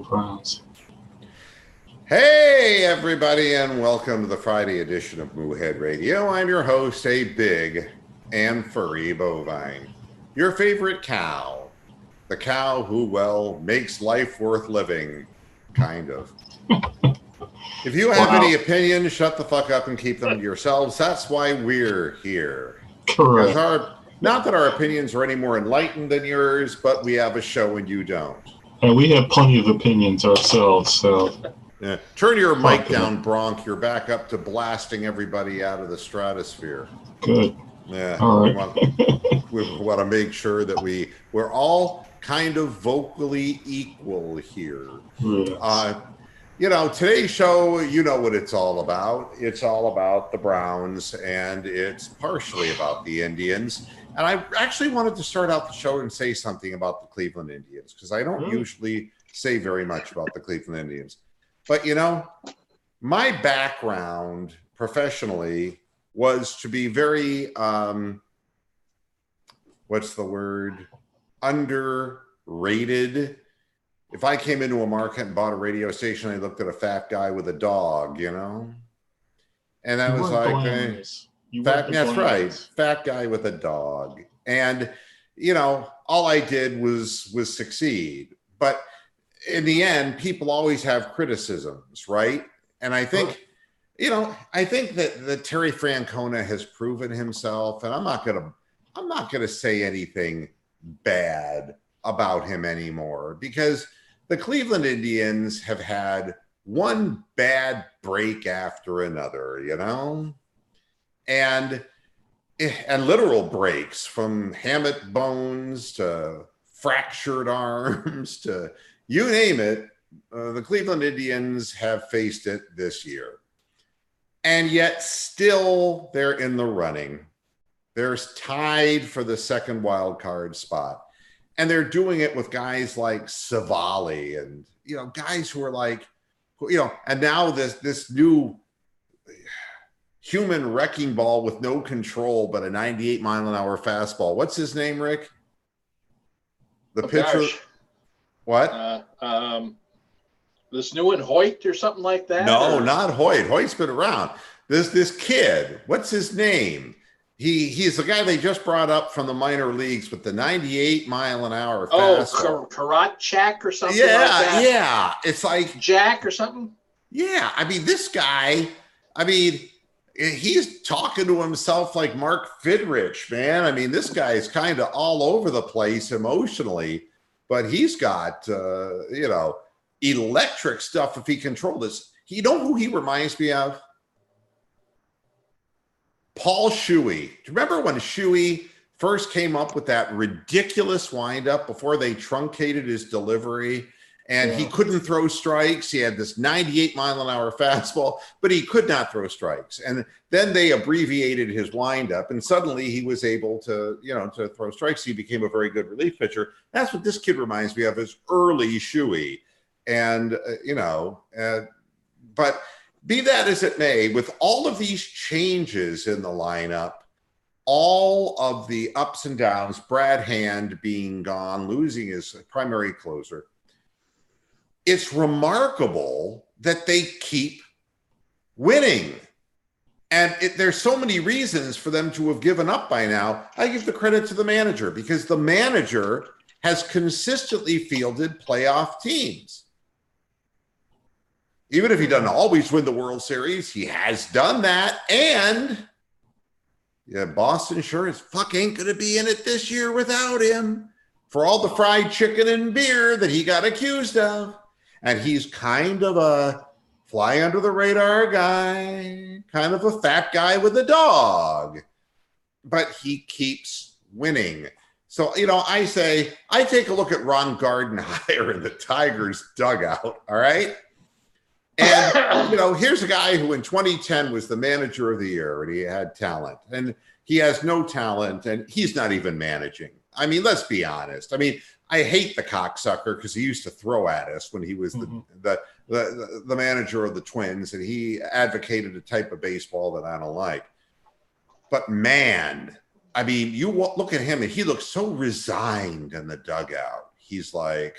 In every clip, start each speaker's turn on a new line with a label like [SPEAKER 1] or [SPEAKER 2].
[SPEAKER 1] Browns.
[SPEAKER 2] Hey, everybody, and welcome to the Friday edition of Moohead Radio. I'm your host, a big and furry bovine, your favorite cow, the cow who, well, makes life worth living, kind of. If you have any opinions, shut the fuck up and keep them to yourselves. That's why we're here.
[SPEAKER 1] Correct.
[SPEAKER 2] Not that our opinions are any more enlightened than yours, but we have a show and you don't.
[SPEAKER 1] And we have plenty of opinions ourselves, so...
[SPEAKER 2] Yeah. Turn your mic down, Bronk. You're back up to blasting everybody out of the stratosphere.
[SPEAKER 1] Good.
[SPEAKER 2] Yeah.
[SPEAKER 1] All right.
[SPEAKER 2] We want to make sure that we're all kind of vocally equal here.
[SPEAKER 1] Yes.
[SPEAKER 2] Today's show, you know what it's all about. It's all about the Browns, and it's partially about the Indians. And I actually wanted to start out the show and say something about the Cleveland Indians, because I don't usually say very much about the Cleveland Indians. But, my background professionally was to be very, underrated. If I came into a market and bought a radio station, I looked at a fat guy with a dog, And I was like, that's right, fat guy with a dog. And, all I did was ssucceed. But in the end, people always have criticisms, right? And I think, that Terry Francona has proven himself, and I'm not gonna say anything bad about him anymore, because the Cleveland Indians have had one bad break after another, and literal breaks, from Hammett bones to fractured arms to you name it. The Cleveland Indians have faced it this year. And yet still they're in the running. They're tied for the second wild card spot. And they're doing it with guys like Savali and, guys who are like, and now this new human wrecking ball with no control but a 98-mile-an-hour fastball. What's his name, Rick? The pitcher.
[SPEAKER 3] Gosh.
[SPEAKER 2] What?
[SPEAKER 3] This new one, Hoyt or something like that?
[SPEAKER 2] No, not Hoyt. Hoyt's been around. This kid, what's his name? He's the guy they just brought up from the minor leagues with the 98-mile-an-hour fastball.
[SPEAKER 3] Karatchak or something like that?
[SPEAKER 2] Yeah. It's like
[SPEAKER 3] Jack or something?
[SPEAKER 2] Yeah. This guy, he's talking to himself like Mark Fidrich, man. This guy is kind of all over the place emotionally. But he's got, electric stuff if he controlled this. You know who he reminds me of? Paul Shuey. Do you remember when Shuey first came up with that ridiculous windup before they truncated his delivery? And he couldn't throw strikes. He had this 98-mile-an-hour fastball, but he could not throw strikes. And then they abbreviated his windup, and suddenly he was able to, to throw strikes. He became a very good relief pitcher. That's what this kid reminds me of, is early Shuey. And, but be that as it may, with all of these changes in the lineup, all of the ups and downs, Brad Hand being gone, losing his primary closer, it's remarkable that they keep winning. And there's so many reasons for them to have given up by now. I give the credit to the manager, because the manager has consistently fielded playoff teams. Even if he doesn't always win the World Series, he has done that. And Boston sure as fuck ain't going to be in it this year without him, for all the fried chicken and beer that he got accused of. And he's kind of a fly under the radar guy, kind of a fat guy with a dog, but he keeps winning. So, I take a look at Ron Gardenhire in the Tigers dugout. All right. And, here's a guy who in 2010 was the manager of the year, and he had talent, and he has no talent, and he's not even managing. Let's be honest. I hate the cocksucker because he used to throw at us when he was the manager of the Twins, and he advocated a type of baseball that I don't like. But man, you look at him and he looks so resigned in the dugout. He's like,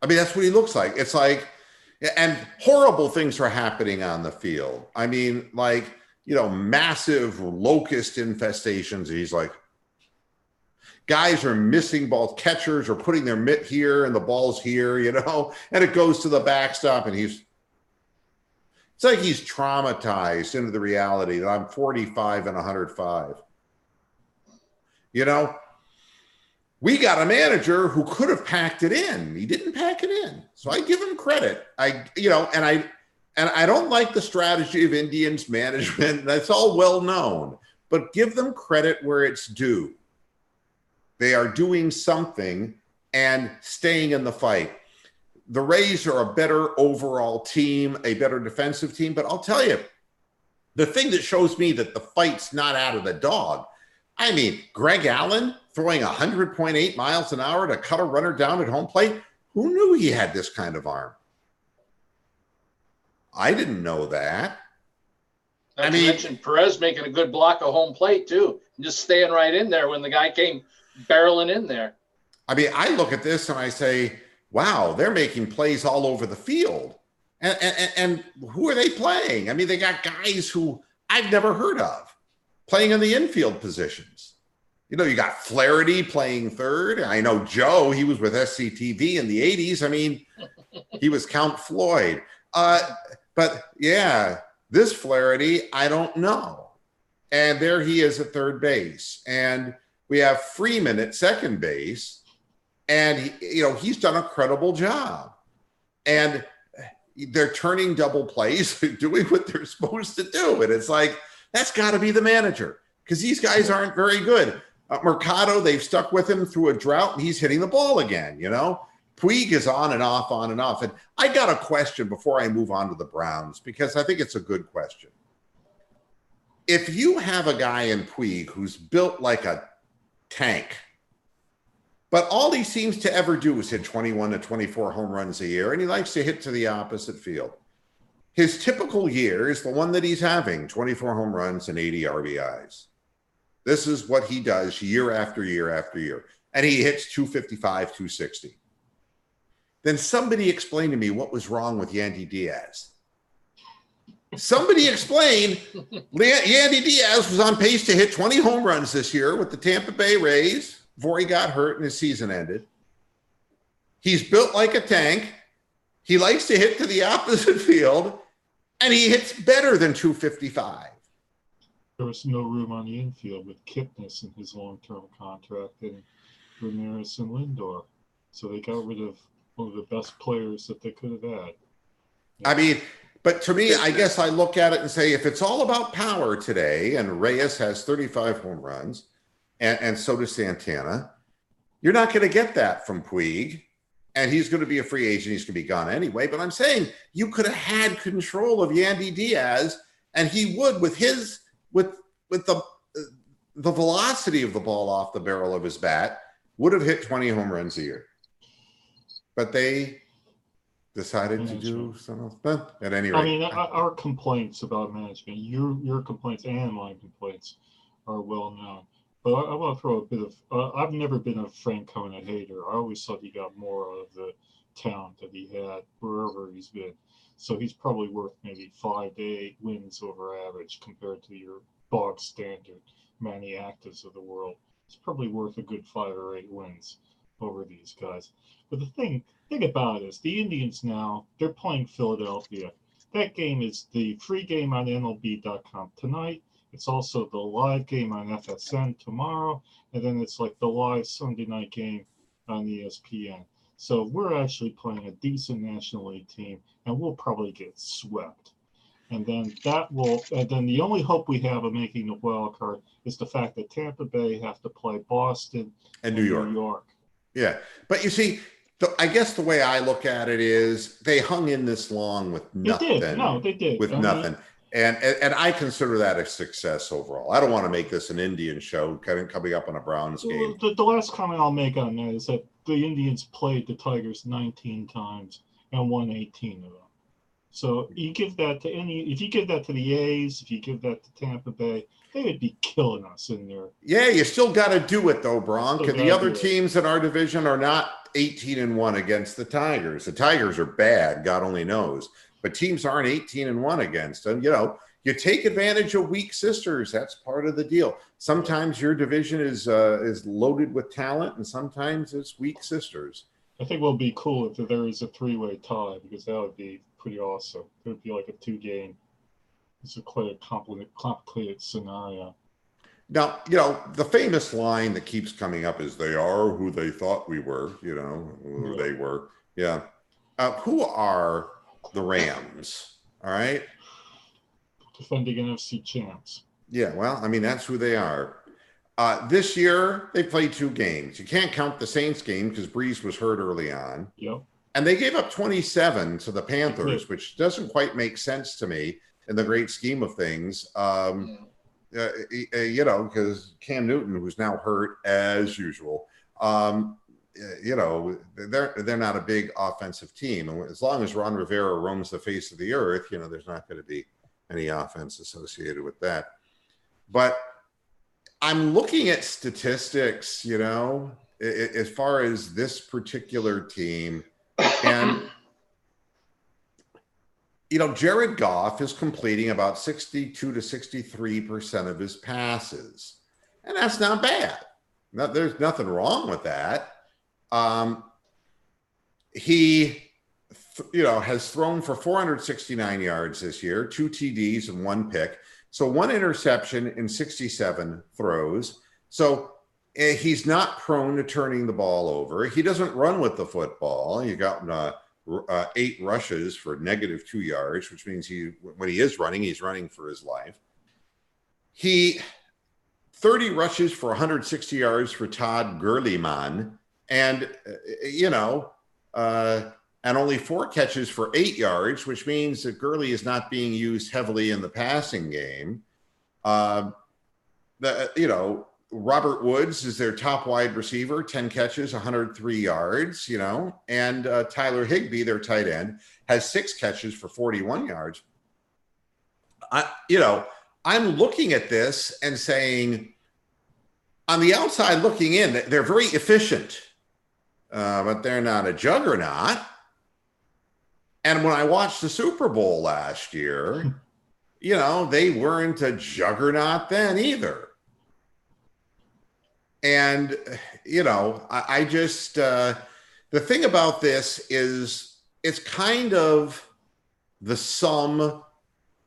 [SPEAKER 2] I mean, that's what he looks like. It's like, and horrible things are happening on the field. I mean, like, massive locust infestations. He's like, guys are missing balls. Catchers are putting their mitt here and the ball's here, and it goes to the backstop. And it's like he's traumatized into the reality that I'm 45 and 105. We got a manager who could have packed it in. He didn't pack it in. So I give him credit. And I don't like the strategy of Indians management. That's all well known, but give them credit where it's due. They are doing something and staying in the fight. The Rays are a better overall team, a better defensive team, but I'll tell you, the thing that shows me that the fight's not out of the dog, I mean, Greg Allen throwing 100.8 miles an hour to cut a runner down at home plate. Who knew he had this kind of arm? I didn't know that.
[SPEAKER 3] Not to mention Perez making a good block of home plate too, and just staying right in there when the guy came barreling in there.
[SPEAKER 2] I mean, I look at this and I say, wow, they're making plays all over the field. And who are they playing? I mean, they got guys who I've never heard of playing in the infield positions. You got Flaherty playing third. I know Joe, he was with SCTV in the 80s. I mean, he was Count Floyd. But yeah, this Flaherty, I don't know. And there he is at third base. And we have Freeman at second base. And, he's done a credible job. And they're turning double plays, doing what they're supposed to do. And it's like, that's got to be the manager, because these guys aren't very good. Mercado, they've stuck with him through a drought, and he's hitting the ball again, Puig is on and off, on and off. And I got a question before I move on to the Browns, because I think it's a good question. If you have a guy in Puig who's built like a tank, but all he seems to ever do is hit 21 to 24 home runs a year, and he likes to hit to the opposite field. His typical year is the one that he's having, 24 home runs and 80 RBIs. This is what he does year after year after year. And he hits 255, 260. Then somebody explain to me what was wrong with Yandy Diaz. Somebody explain. Yandy Diaz was on pace to hit 20 home runs this year with the Tampa Bay Rays before he got hurt and his season ended. He's built like a tank. He likes to hit to the opposite field, and he hits better than 255.
[SPEAKER 1] There was no room on the infield with Kipnis in his long-term contract and Ramirez and Lindor. So they got rid of one of the best players that they could have had.
[SPEAKER 2] I mean, but to me, I guess I look at it and say, if it's all about power today, and Reyes has 35 home runs, and so does Santana, you're not going to get that from Puig. And he's going to be a free agent. He's going to be gone anyway. But I'm saying you could have had control of Yandy Diaz, and he would, with the velocity of the ball off the barrel of his bat, would have hit 20 home runs a year. But they decided to do something else. But at any rate,
[SPEAKER 1] I mean, our complaints about management, your complaints and my complaints, are well known. But I want to throw a bit of. I've never been a Frank Kona hater. I always thought he got more out of the talent that he had wherever he's been. So he's probably worth maybe 5 to 8 wins over average compared to your bog standard Manny Actives of the world. It's probably worth a good 5 or 8 wins over these guys. But the thing about it is the Indians now, they're playing Philadelphia. That game is the free game on MLB.com tonight. It's also the live game on FSN tomorrow. And then it's like the live Sunday night game on ESPN. So we're actually playing a decent National League team, and we'll probably get swept. And then the only hope we have of making the wild card is the fact that Tampa Bay have to play Boston
[SPEAKER 2] and New York. Yeah. But you see, I guess the way I look at it is they hung in this long with nothing.
[SPEAKER 1] They did.
[SPEAKER 2] With nothing. And I consider that a success overall. I don't want to make this an Indian show coming up on a Browns game.
[SPEAKER 1] The last comment I'll make on that is that the Indians played the Tigers 19 times and won 18 of them. So you give that to if you give that to the A's, if you give that to Tampa Bay, they would be killing us in there.
[SPEAKER 2] Yeah, you still got to do it though, Bronk. And the other teams in our division are not 18-1 against the Tigers. The Tigers are bad, God only knows. But teams aren't 18-1 against them. You know, you take advantage of weak sisters. That's part of the deal. Sometimes your division is loaded with talent, and sometimes it's weak sisters.
[SPEAKER 1] I think it will be cool if there is a three-way tie, because that would be pretty awesome. It would be like a two-game. It's quite a complicated scenario.
[SPEAKER 2] Now, you know, the famous line that keeps coming up is they are who they thought we were, you know, who they were. Yeah. Who are the Rams? All right.
[SPEAKER 1] Defending NFC champs.
[SPEAKER 2] Yeah, well, I mean, that's who they are. This year, they played 2 games. You can't count the Saints game because Breeze was hurt early on.
[SPEAKER 1] Yep.
[SPEAKER 2] And they gave up 27 to the Panthers, which doesn't quite make sense to me in the great scheme of things. You know, because Cam Newton, who's now hurt as usual, you know, they're not a big offensive team. And as long as Ron Rivera roams the face of the earth, you know, there's not going to be any offense associated with that. But I'm looking at statistics, you know, as far as this particular team. And, you know, Jared Goff is completing about 62 to 63% of his passes. And that's not bad. There's nothing wrong with that. He, you know, has thrown for 469 yards this year, 2 TDs and 1 pick. So 1 interception in 67 throws. So he's not prone to turning the ball over. He doesn't run with the football. You got 8 rushes for -2 yards, which means when he is running, he's running for his life. 30 rushes for 160 yards for Todd Gurleyman, and you know, and only 4 catches for 8 yards, which means that Gurley is not being used heavily in the passing game. You know, Robert Woods is their top wide receiver, 10 catches, 103 yards, you know, and Tyler Higbee, their tight end, has 6 catches for 41 yards. You know, I'm looking at this and saying, on the outside looking in, they're very efficient, but they're not a juggernaut. And when I watched the Super Bowl last year, you know, they weren't a juggernaut then either. And, you know, I just, the thing about this is it's kind of the sum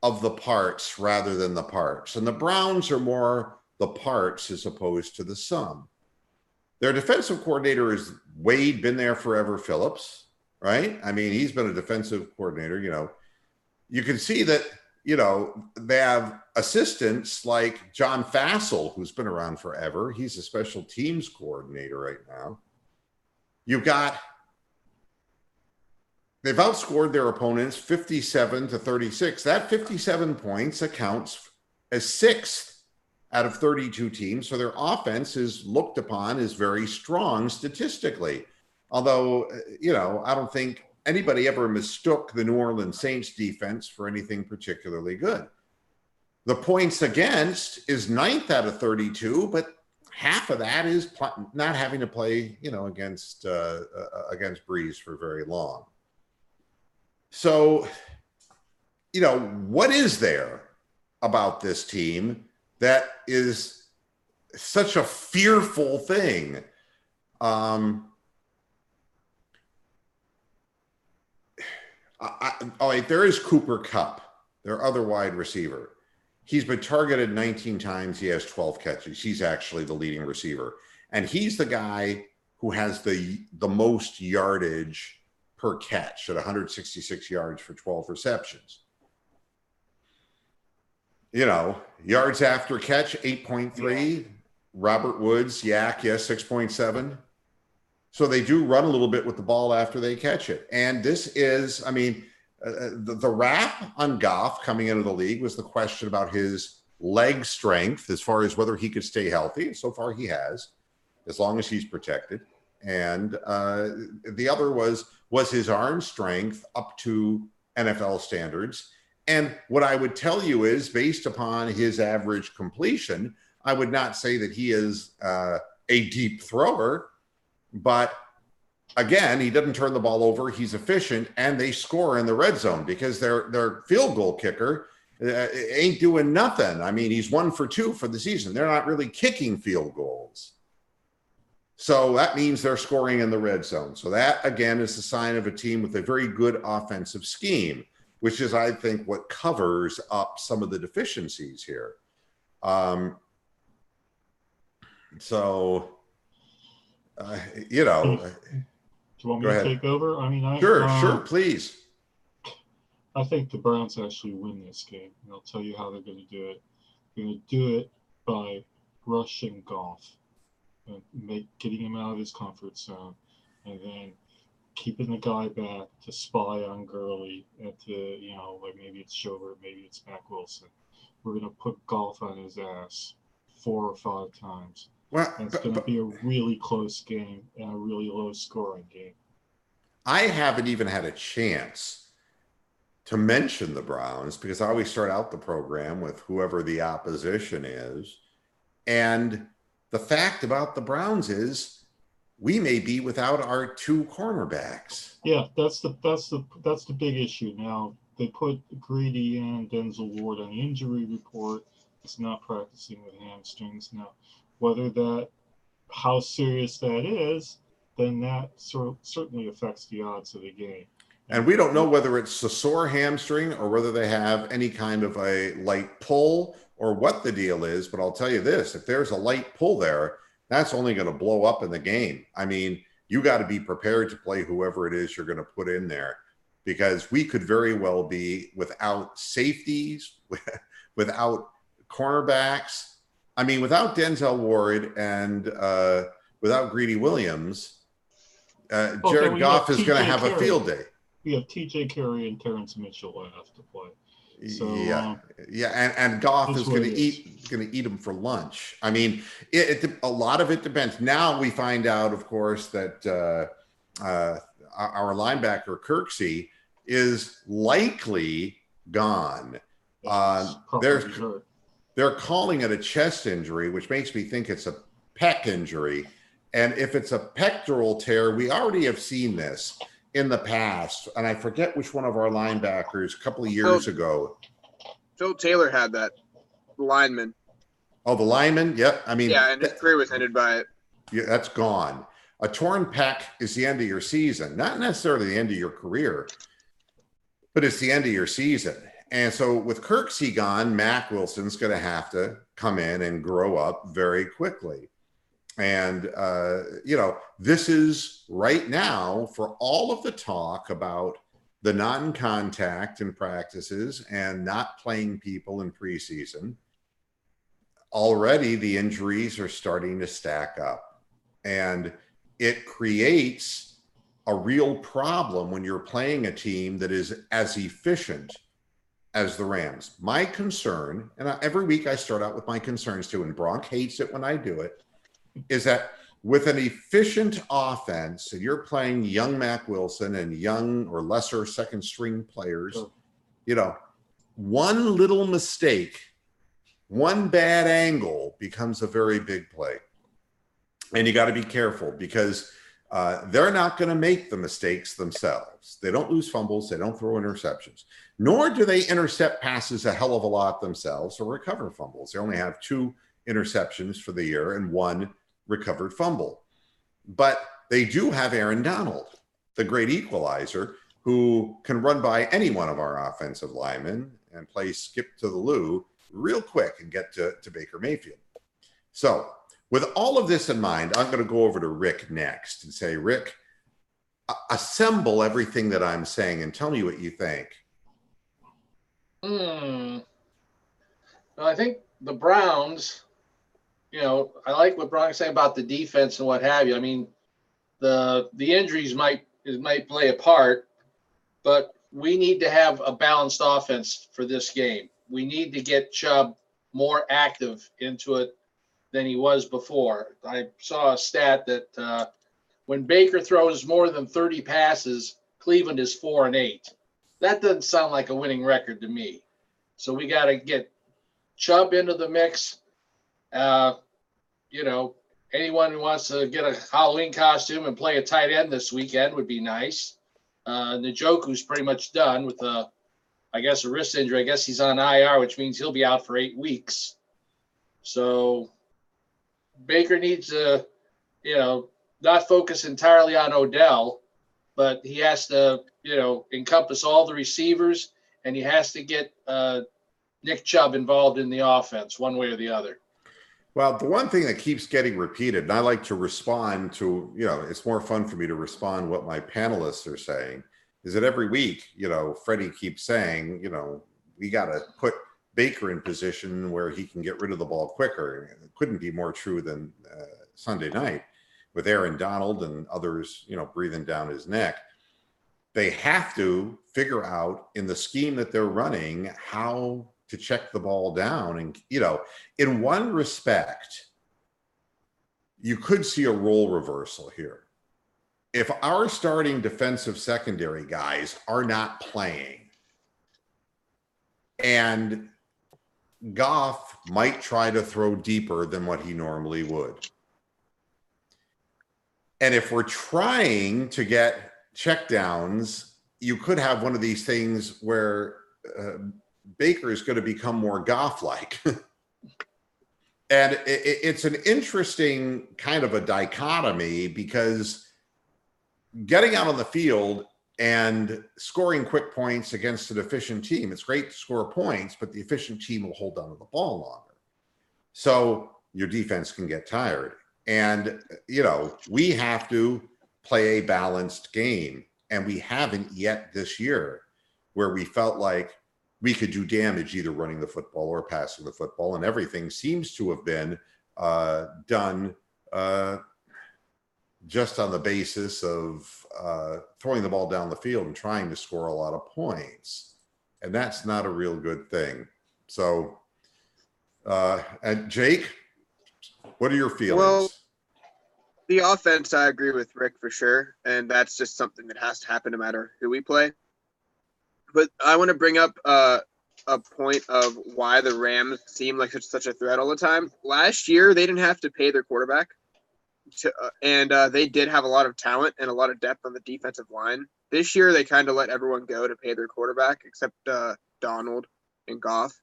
[SPEAKER 2] of the parts rather than the parts. And the Browns are more the parts as opposed to the sum. Their defensive coordinator is Wade, been there forever, Phillips, right? I mean, he's been a defensive coordinator, you know. You can see that, you know, they have assistants like John Fassel, who's been around forever. He's a special teams coordinator right now. They've outscored their opponents 57 to 36. That 57 points accounts as 6th out of 32 teams. So their offense is looked upon as very strong statistically. Although, you know, I don't think anybody ever mistook the New Orleans Saints defense for anything particularly good. The points against is 9th out of 32, but half of that is not having to play, you know, against Breeze for very long. So, you know, what is there about this team that is such a fearful thing? All right, there is Cooper Kupp, their other wide receiver. He's been targeted 19 times. He has 12 catches. He's actually the leading receiver. And he's the guy who has the most yardage per catch at 166 yards for 12 receptions. You know, yards after catch, 8.3. Robert Woods, Yak, 6.7. So they do run a little bit with the ball after they catch it. And this is, I mean, the rap on Goff coming into the league was the question about his leg strength as far as whether he could stay healthy. So far he has, as long as he's protected. And the other was his arm strength up to NFL standards. And what I would tell you is, based upon his average completion, I would not say that he is a deep thrower, but again, he doesn't turn the ball over. He's efficient, and they score in the red zone because their field goal kicker ain't doing nothing. I mean, he's 1 for 2 for the season. They're not really kicking field goals. So that means they're scoring in the red zone. So that, again, is a sign of a team with a very good offensive scheme, which is, I think, what covers up some of the deficiencies here. You know.
[SPEAKER 1] Do you want me to take over? I mean,
[SPEAKER 2] sure, please.
[SPEAKER 1] I think the Browns actually win this game, and I'll tell you how they're going to do it. They're going to do it by rushing Goff and getting him out of his comfort zone, and then keeping the guy back to spy on Gurley and to, like maybe it's Schobert, maybe it's Mack Wilson. We're going to put Goff on his ass 4 or 5 times.
[SPEAKER 2] Well,
[SPEAKER 1] it's going to be a really close game and a really low-scoring game.
[SPEAKER 2] I haven't even had a chance to mention the Browns because I always start out the program with whoever the opposition is. And the fact about the Browns is we may be without our 2 cornerbacks.
[SPEAKER 1] Yeah, that's the big issue. Now, they put Greedy and Denzel Ward on the injury report. It's not practicing with hamstrings. Now, how serious that is, then that certainly affects the odds of the game.
[SPEAKER 2] And we don't know whether it's a sore hamstring or whether they have any kind of a light pull or what the deal is. But I'll tell you this, if there's a light pull there, that's only going to blow up in the game. I mean, you got to be prepared to play whoever it is you're going to put in there, because we could very well be without safeties, without cornerbacks. I mean, without Denzel Ward and without Greedy Williams, Jared Goff is going to have a field day.
[SPEAKER 1] We have T.J. Carey and Terrence Mitchell left to play. So,
[SPEAKER 2] and Goff is going to eat them for lunch. I mean, a lot of it depends. Now we find out, of course, that our linebacker Kirksey is likely gone. They're calling it a chest injury, which makes me think it's a pec injury. And if it's a pectoral tear, we already have seen this in the past. And I forget which one of our linebackers a couple of years ago.
[SPEAKER 4] Phil Taylor had that, the lineman.
[SPEAKER 2] Oh, the lineman? Yep. I mean,
[SPEAKER 4] yeah, and his career was ended by it.
[SPEAKER 2] Yeah, that's gone. A torn pec is the end of your season, not necessarily the end of your career, but it's the end of your season. And so with Kirksey gone, Mack Wilson's going to have to come in and grow up very quickly. And, this is right now, for all of the talk about the non-contact in practices and not playing people in preseason, already the injuries are starting to stack up. And it creates a real problem when you're playing a team that is as efficient as the Rams. My concern, and every week I start out with my concerns too, and Bronk hates it when I do it, is that with an efficient offense, and you're playing young Mack Wilson and young or lesser second string players, one little mistake, one bad angle becomes a very big play. And you got to be careful because they're not going to make the mistakes themselves. They don't lose fumbles. They don't throw interceptions, nor do they intercept passes a hell of a lot themselves or recover fumbles. They only have 2 interceptions for the year and 1 recovered fumble. But they do have Aaron Donald, the great equalizer, who can run by any one of our offensive linemen and play skip to the loo real quick and get to Baker Mayfield. So with all of this in mind, I'm going to go over to Rick next and say, Rick, assemble everything that I'm saying and tell me what you think.
[SPEAKER 3] Well, I think the Browns, I like what Bronk's saying about the defense and what have you. I mean, the injuries might play a part, but we need to have a balanced offense for this game. We need to get Chubb more active into it than he was before. I saw a stat that when Baker throws more than 30 passes, Cleveland is 4-8. That doesn't sound like a winning record to me. So we got to get Chubb into the mix. anyone who wants to get a Halloween costume and play a tight end this weekend would be nice. Njoku's pretty much done with I guess a wrist injury. I guess he's on IR, which means he'll be out for 8 weeks. So Baker needs to, not focus entirely on Odell, but he has to, encompass all the receivers, and he has to get Nick Chubb involved in the offense one way or the other.
[SPEAKER 2] Well, the one thing that keeps getting repeated, and I like to respond to, it's more fun for me to respond what my panelists are saying, is that every week, Freddie keeps saying, we got to put Baker in position where he can get rid of the ball quicker. It couldn't be more true than Sunday night with Aaron Donald and others, breathing down his neck. They have to figure out in the scheme that they're running how to check the ball down. And, in one respect, you could see a role reversal here. If our starting defensive secondary guys are not playing, and Goff might try to throw deeper than what he normally would. And if we're trying to get checkdowns, you could have one of these things where Baker is going to become more Goff-like. And it's an interesting kind of a dichotomy, because getting out on the field and scoring quick points against an efficient team, it's great to score points, but the efficient team will hold on to the ball longer. So your defense can get tired. And, we have to play a balanced game. And we haven't yet this year, where we felt like we could do damage either running the football or passing the football. And everything seems to have been done just on the basis of throwing the ball down the field and trying to score a lot of points. And that's not a real good thing. So, and Jake, what are your feelings?
[SPEAKER 4] Well, the offense, I agree with Rick for sure. And that's just something that has to happen no matter who we play. But I want to bring up a point of why the Rams seem like such a threat all the time. Last year, they didn't have to pay their quarterback. And they did have a lot of talent and a lot of depth on the defensive line. This year, they kind of let everyone go to pay their quarterback, except Donald and Goff.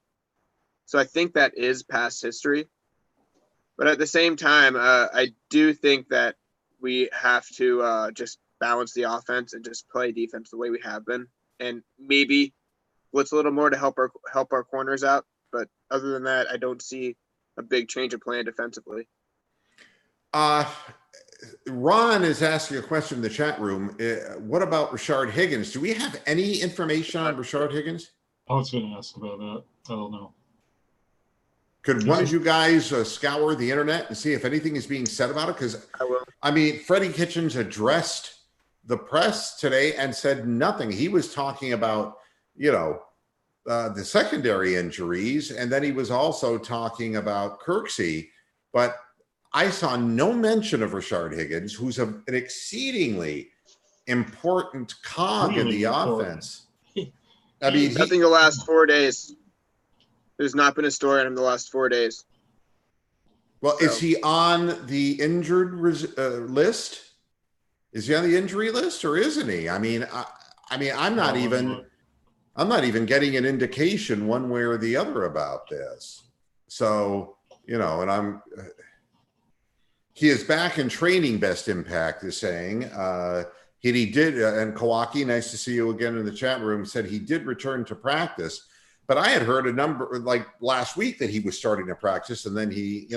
[SPEAKER 4] So I think that is past history. But at the same time, I do think that we have to just balance the offense and just play defense the way we have been, and maybe blitz a little more to help our corners out. But other than that, I don't see a big change of plan defensively.
[SPEAKER 2] Ron is asking a question in the chat room. What about Rashard Higgins? Do we have any information on Rashard Higgins?
[SPEAKER 1] I was going to ask about that. I don't know.
[SPEAKER 2] Could one of you guys scour the internet and see if anything is being said about it? Because,
[SPEAKER 4] I will.
[SPEAKER 2] I mean, Freddie Kitchens addressed the press today and said nothing. He was talking about, the secondary injuries, and then he was also talking about Kirksey. But I saw no mention of Rashard Higgins, who's an exceedingly important cog in the offense. I mean,
[SPEAKER 4] nothing the last 4 days. There's not been a story on him the last 4 days.
[SPEAKER 2] Well, is he on the injured list? Is he on the injury list, or isn't he? I mean, I'm not even getting an indication one way or the other about this. So, and he is back in training. Best Impact is saying he did, and Kawaki, nice to see you again in the chat room, said he did return to practice. But I had heard a number, like last week, that he was starting to practice, and then he,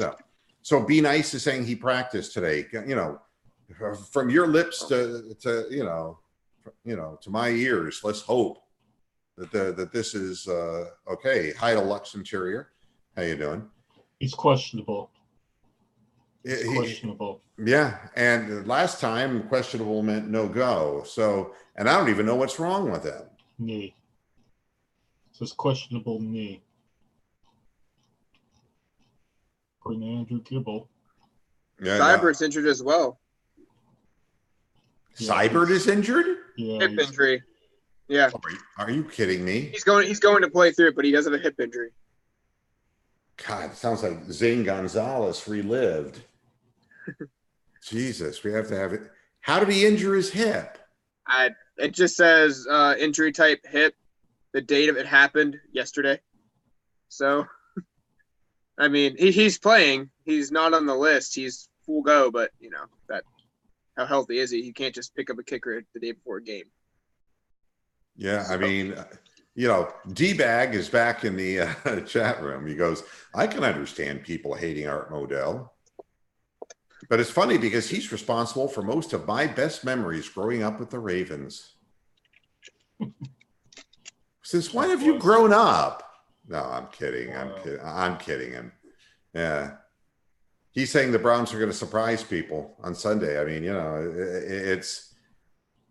[SPEAKER 2] so Be Nice is saying he practiced today. From your lips to my ears, let's hope that this is okay. Hi to Lux Interior. How you doing?
[SPEAKER 1] He's questionable. Questionable.
[SPEAKER 2] Yeah, and last time questionable meant no go. So, and I don't even know what's wrong with him.
[SPEAKER 1] Knee. Says questionable knee. According to Andrew Gibble.
[SPEAKER 2] Yeah,
[SPEAKER 4] Cybert's injured as well.
[SPEAKER 2] Seibert is injured?
[SPEAKER 1] Yeah.
[SPEAKER 4] Hip injury. Yeah.
[SPEAKER 2] Are you kidding me?
[SPEAKER 4] He's going to play through it, but he does have a hip injury.
[SPEAKER 2] God, it sounds like Zane Gonzalez relived. Jesus, we have to have it. How did he injure his hip?
[SPEAKER 4] It just says injury type hip. The date of it happened yesterday. So, I mean, he's playing. He's not on the list. He's full go, but that how healthy is he? He can't just pick up a kicker the day before a game.
[SPEAKER 2] Yeah, I mean, D-Bag is back in the chat room. He goes, I can understand people hating Art Modell. But it's funny because he's responsible for most of my best memories growing up with the Ravens. Since when have you grown up? No, I'm kidding. I'm kidding him. Yeah. He's saying the Browns are going to surprise people on Sunday. I mean, it's,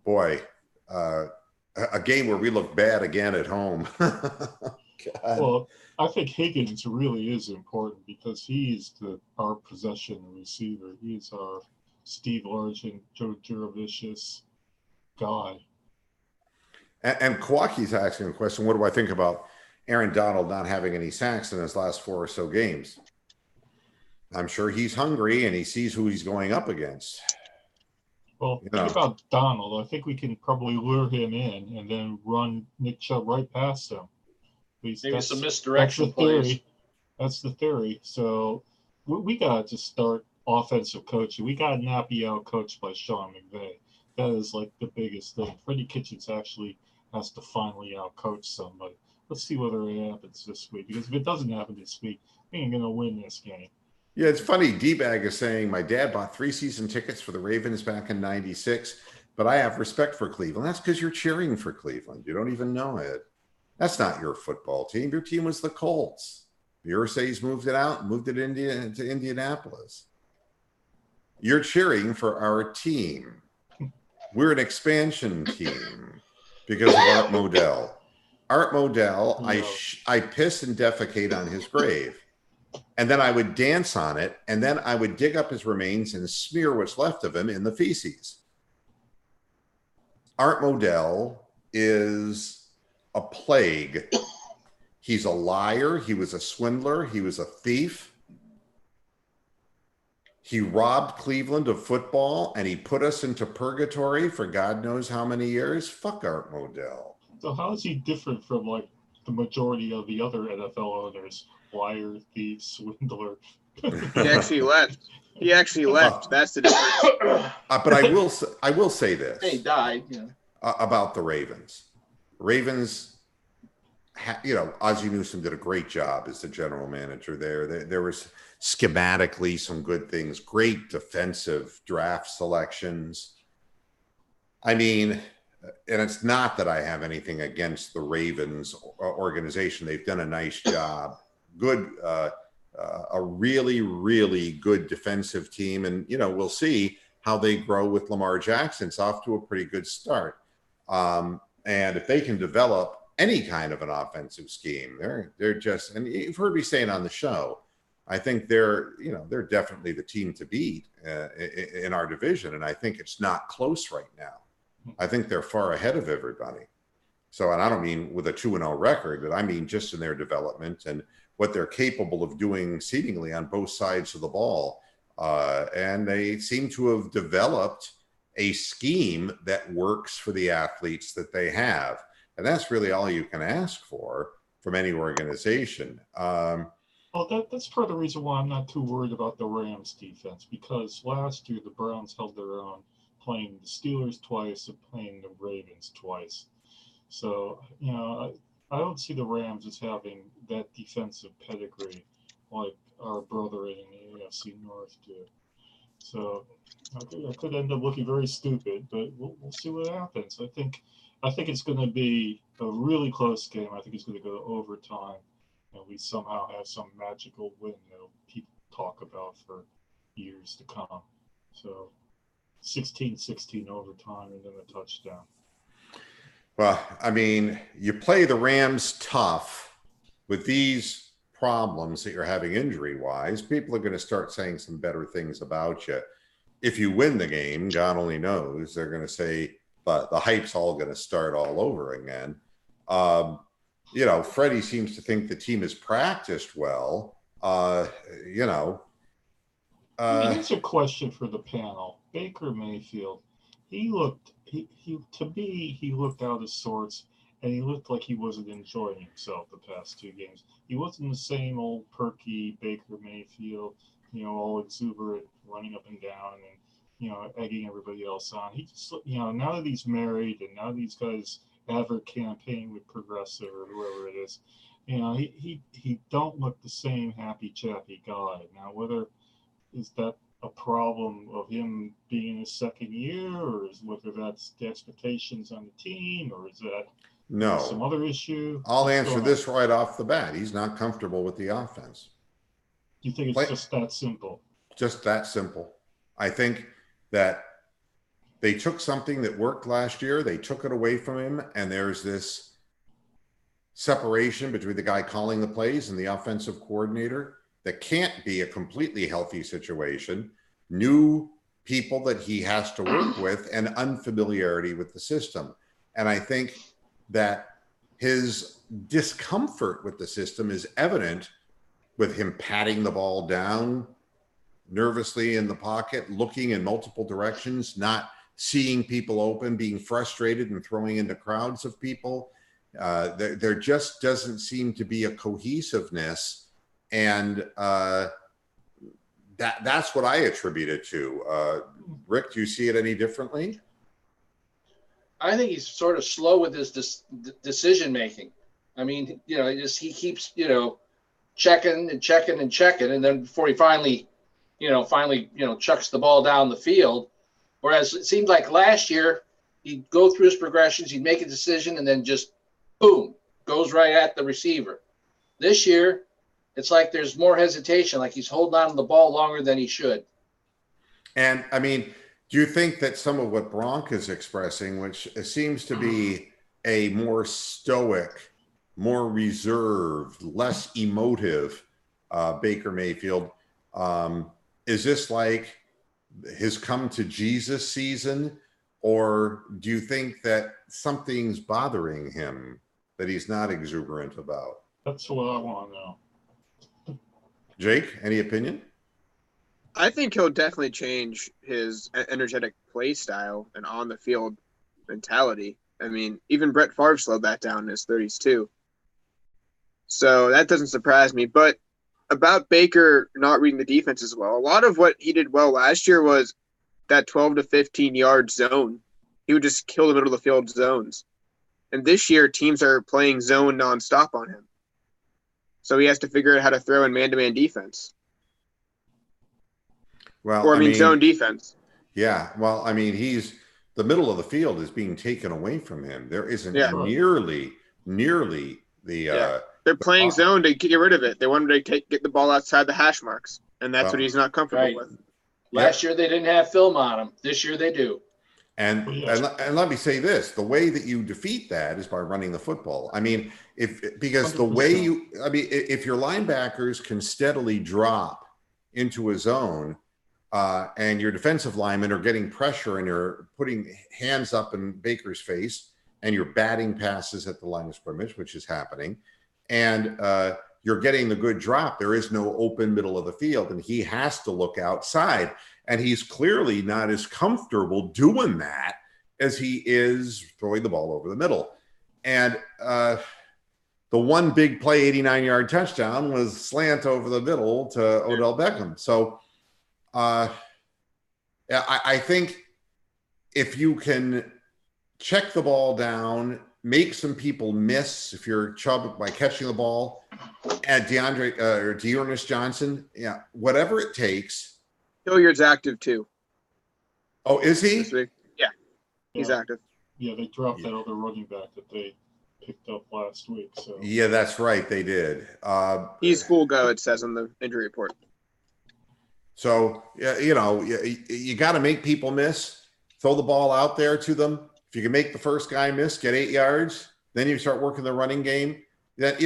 [SPEAKER 2] boy, a game where we look bad again at home. God.
[SPEAKER 1] Well, I think Higgins really is important because he's our possession receiver. He's our Steve Largent, Joe Juravicius guy.
[SPEAKER 2] And Kawaki's asking a question, what do I think about Aaron Donald not having any sacks in his last 4 or so games? I'm sure he's hungry and he sees who he's going up against.
[SPEAKER 1] Well, think about Donald. I think we can probably lure him in and then run Nick Chubb right past him.
[SPEAKER 3] Maybe some misdirection plays.
[SPEAKER 1] That's the theory. So we got to start offensive coaching. We got Nappy out coached by Sean McVay. That is like the biggest thing. Freddie Kitchens actually has to finally out coach somebody. Let's see whether it happens this week. Because if it doesn't happen this week, we ain't going to win this game.
[SPEAKER 2] Yeah, it's funny. D-Bag is saying, my dad bought 3 season tickets for the Ravens back in '96, but I have respect for Cleveland. That's because you're cheering for Cleveland. You don't even know it. That's not your football team. Your team was the Colts. The Ursays moved it out, moved it to Indianapolis. You're cheering for our team. We're an expansion team because of Art Modell. Art Modell, I piss and defecate on his grave. And then I would dance on it, and then I would dig up his remains and smear what's left of him in the feces. Art Modell is a plague. He's a liar. He was a swindler. He was a thief. He robbed Cleveland of football, and he put us into purgatory for God knows how many years. Fuck Art Modell.
[SPEAKER 1] So how is he different from like the majority of the other NFL owners? Liar, thief, swindler.
[SPEAKER 4] He actually left. That's the difference.
[SPEAKER 2] But I will say this.
[SPEAKER 3] He died.
[SPEAKER 2] About the Ravens. Ravens, Ozzie Newsome did a great job as the general manager there. There was schematically some good things, great defensive draft selections. I mean, and it's not that I have anything against the Ravens organization. They've done a nice job. Good, a really, really good defensive team. And, we'll see how they grow with Lamar Jackson. It's off to a pretty good start. And if they can develop any kind of an offensive scheme, they're just, and you've heard me saying on the show, I think they're definitely the team to beat in our division. And I think it's not close right now. I think they're far ahead of everybody. So, and I don't mean with a 2-0 record, but I mean just in their development and what they're capable of doing seemingly on both sides of the ball. And they seem to have developed a scheme that works for the athletes that they have. And that's really all you can ask for from any organization.
[SPEAKER 1] Well, that's part of the reason why I'm not too worried about the Rams defense, because last year the Browns held their own, playing the Steelers twice and playing the Ravens twice. So, I don't see the Rams as having that defensive pedigree like our brother in the AFC North do. So I could end up looking very stupid, but we'll see what happens. I think it's going to be a really close game. I think it's going to go to overtime, and we somehow have some magical win that people talk about for years to come. So 16-16 overtime and then a touchdown.
[SPEAKER 2] Well, I mean, you play the Rams tough with these problems that you're having injury-wise. People are going to start saying some better things about you. If you win the game, God only knows, they're going to say, but the hype's all going to start all over again. Freddie seems to think the team has practiced well.
[SPEAKER 1] Here's a question for the panel. Baker Mayfield, he to me, he looked out of sorts, and he looked like he wasn't enjoying himself the past 2 games. He wasn't the same old perky Baker Mayfield, all exuberant, running up and down, and egging everybody else on. He just, now that he's married, and now these guys ever campaign with Progressive or whoever it is, he don't look the same happy chappy guy. Now, is that a problem of him being in his second year, or whether that's the expectations on the team, or is that some
[SPEAKER 2] No,
[SPEAKER 1] other issue?
[SPEAKER 2] I'll answer this right off the bat. He's not comfortable with the offense.
[SPEAKER 1] You think it's just that simple?
[SPEAKER 2] Just that simple. I think that they took something that worked last year, they took it away from him, and there's this separation between the guy calling the plays and the offensive coordinator that can't be a completely healthy situation. New people that he has to work with and unfamiliarity with the system. And I think that his discomfort with the system is evident with him patting the ball down nervously in the pocket, looking in multiple directions, not seeing people open, being frustrated and throwing into crowds of people. There just doesn't seem to be a cohesiveness. And that's what I attribute it to. Rick, do you see it any differently?
[SPEAKER 3] I think he's sort of slow with his decision making. I mean, he keeps, checking and checking and checking, and then before he finally chucks the ball down the field. Whereas it seemed like last year he'd go through his progressions, he'd make a decision, and then just boom, goes right at the receiver. This year, it's like there's more hesitation, like he's holding on to the ball longer than he should.
[SPEAKER 2] And I mean, do you think that some of what Bronk is expressing, which seems to be a more stoic, more reserved, less emotive Baker Mayfield, is this like his come to Jesus season? Or do you think that something's bothering him that he's not exuberant about?
[SPEAKER 1] That's what I want to know.
[SPEAKER 2] Jake, any opinion?
[SPEAKER 4] I think he'll definitely change his energetic play style and on the field mentality. I mean, even Brett Favre slowed that down in his 30s too. So that doesn't surprise me. But about Baker not reading the defense as well, a lot of what he did well last year was that 12 to 15 yard zone. He would just kill the middle of the field zones. And this year, teams are playing zone nonstop on him. So he has to figure out how to throw in man-to-man defense.
[SPEAKER 2] Well,
[SPEAKER 4] Or, I mean, zone defense.
[SPEAKER 2] Yeah. Well, I mean, the middle of the field is being taken away from him. There isn't nearly the
[SPEAKER 4] They're playing zone to get rid of it. They wanted to get the ball outside the hash marks, and that's what he's not comfortable with.
[SPEAKER 3] Last year they didn't have film on him. This year they do.
[SPEAKER 2] And let me say this: the way that you defeat that is by running the football. I mean, if your linebackers can steadily drop into a zone, and your defensive linemen are getting pressure and you're putting hands up in Baker's face, and you're batting passes at the line of scrimmage, which is happening, and you're getting the good drop, there is no open middle of the field, and he has to look outside. And he's clearly not as comfortable doing that as he is throwing the ball over the middle. And the one big play, 89-yard touchdown, was slant over the middle to Odell Beckham. So I think if you can check the ball down, make some people miss if you're Chubb by catching the ball, and Dearness Johnson, whatever it takes.
[SPEAKER 4] Hilliard's active too.
[SPEAKER 2] Oh, is he?
[SPEAKER 4] This week. Yeah, he's active.
[SPEAKER 1] Yeah, they dropped that other running back that they picked up last week. So
[SPEAKER 2] yeah, that's right, they did.
[SPEAKER 4] He's full go, it says on the injury report.
[SPEAKER 2] So you got to make people miss. Throw the ball out there to them. If you can make the first guy miss, get 8 yards, then you start working the running game. That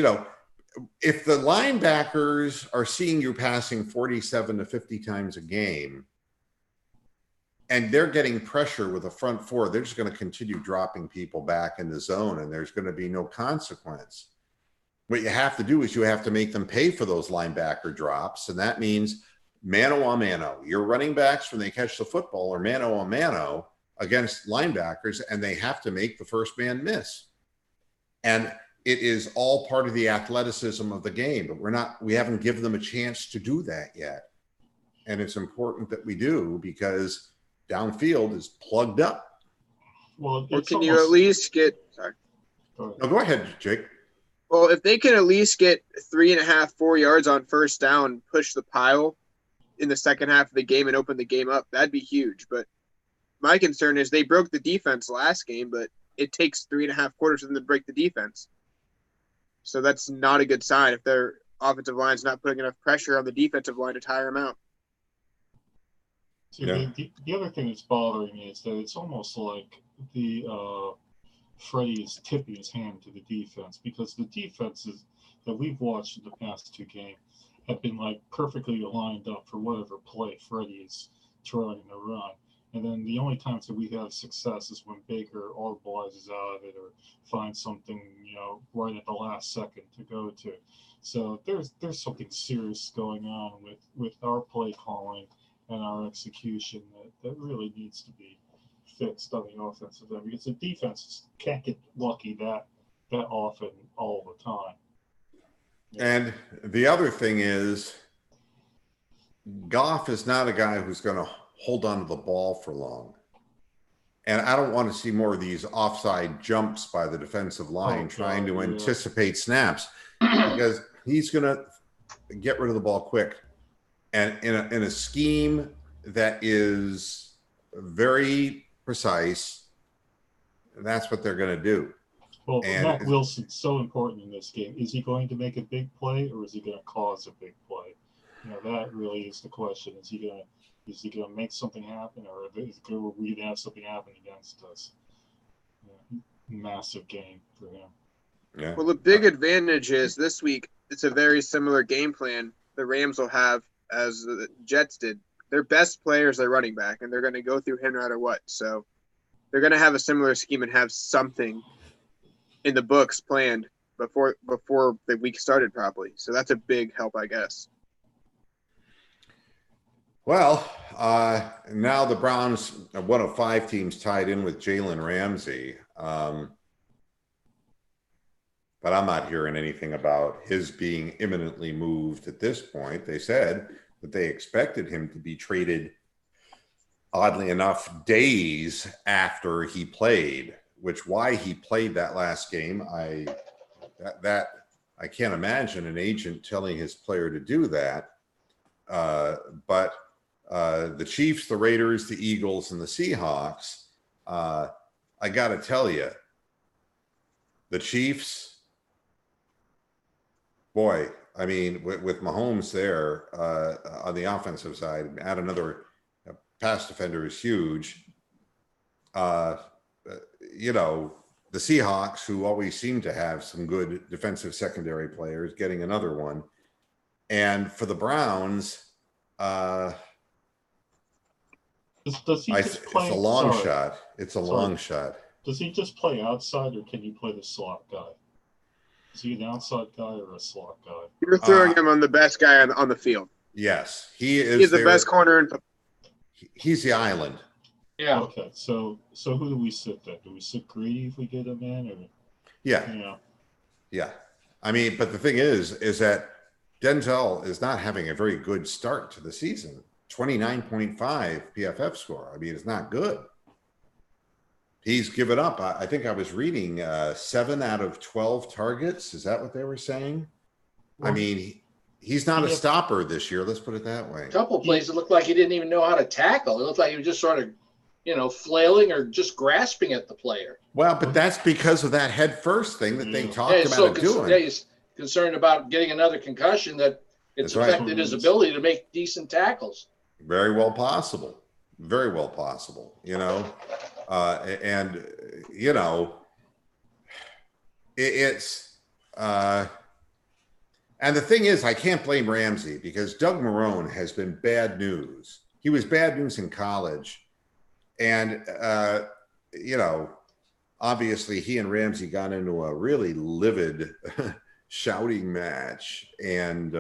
[SPEAKER 2] if the linebackers are seeing you passing 47 to 50 times a game and they're getting pressure with the front four, they're just going to continue dropping people back in the zone, and there's going to be no consequence. What you have to do is you have to make them pay for those linebacker drops. And that means mano a mano. Your running backs, when they catch the football, are mano a mano against linebackers, and they have to make the first man miss. And it is all part of the athleticism of the game, but we haven't given them a chance to do that yet. And it's important that we do, because downfield is plugged up.
[SPEAKER 1] Well,
[SPEAKER 4] Or
[SPEAKER 1] it's
[SPEAKER 4] can you at least get, sorry.
[SPEAKER 1] almost-
[SPEAKER 2] No, go ahead, Jake.
[SPEAKER 4] Well, if they can at least get 3.5, 4 yards on first down, push the pile in the second half of the game and open the game up, that'd be huge. But my concern is they broke the defense last game, but it takes 3.5 quarters for them to break the defense. So that's not a good sign if their offensive line's not putting enough pressure on the defensive line to tire them out.
[SPEAKER 1] See,
[SPEAKER 2] Yeah.
[SPEAKER 1] the other thing that's bothering me is that it's almost like Freddie is tipping his hand to the defense, because the defenses that we've watched in the past 2 games have been like perfectly lined up for whatever play Freddie is trying to run. And then the only times that we have success is when Baker arbalizes out of it or finds something, right at the last second to go to. So there's something serious going on with our play calling and our execution that really needs to be fixed on the offensive end, because the defense can't get lucky that often all the time.
[SPEAKER 2] And the other thing is, Goff is not a guy who's going to hold on to the ball for long. And I don't want to see more of these offside jumps by the defensive line trying to anticipate snaps, because he's going to get rid of the ball quick. And in a scheme that is very precise, that's what they're going to do.
[SPEAKER 1] Well,
[SPEAKER 2] And
[SPEAKER 1] Matt Wilson's so important in this game. Is he going to make a big play, or is he going to cause a big play? That really is the question. Is he going to make something happen, or is we going to have something happen against us? Massive game for him.
[SPEAKER 2] Yeah.
[SPEAKER 4] Well, the big advantage is this week, it's a very similar game plan the Rams will have as the Jets did. Their best players are running back, and they're going to go through him no matter what. So they're going to have a similar scheme and have something in the books planned before the week started properly. So that's a big help, I guess.
[SPEAKER 2] Well, now the Browns, one of 5 teams tied in with Jalen Ramsey. But I'm not hearing anything about his being imminently moved at this point. They said that they expected him to be traded, oddly enough, days after he played, which why he played that last game, I can't imagine an agent telling his player to do that. But the Chiefs, the Raiders, the Eagles, and the Seahawks, I got to tell you, the Chiefs, boy, I mean, with Mahomes there on the offensive side, add another pass defender is huge. The Seahawks, who always seem to have some good defensive secondary players, getting another one. And for the Browns,
[SPEAKER 1] Does he just play?
[SPEAKER 2] it's a long
[SPEAKER 1] sorry.
[SPEAKER 2] shot. It's a long shot.
[SPEAKER 1] Does he just play outside, or can you play the slot guy? Is he an outside guy or a slot guy?
[SPEAKER 4] You're throwing him on the best guy on the field.
[SPEAKER 2] Yes, he is.
[SPEAKER 4] He's the best corner in football.
[SPEAKER 2] He's the island.
[SPEAKER 3] Yeah.
[SPEAKER 1] Okay, so who do we sit there? Do we sit Greedy if we get him in, or
[SPEAKER 2] Yeah. I mean, but the thing is that Denzel is not having a very good start to the season. 29.5 PFF score. I mean, it's not good. He's given up. I think I was reading 7 out of 12 targets. Is that what they were saying? I mean, he's not a stopper this year. Let's put it that way.
[SPEAKER 3] A couple of plays, it looked like he didn't even know how to tackle. It looked like he was just sort of, flailing or just grasping at the player.
[SPEAKER 2] Well, but that's because of that head first thing that they talked
[SPEAKER 3] he's
[SPEAKER 2] about doing.
[SPEAKER 3] he's concerned about getting another concussion that it's
[SPEAKER 2] That's right.
[SPEAKER 3] affected his ability to make decent tackles.
[SPEAKER 2] Very well possible. Very well possible. And the thing is, I can't blame Ramsey, because Doug Marrone has been bad news. He was bad news in college. And, obviously he and Ramsey got into a really livid shouting match. And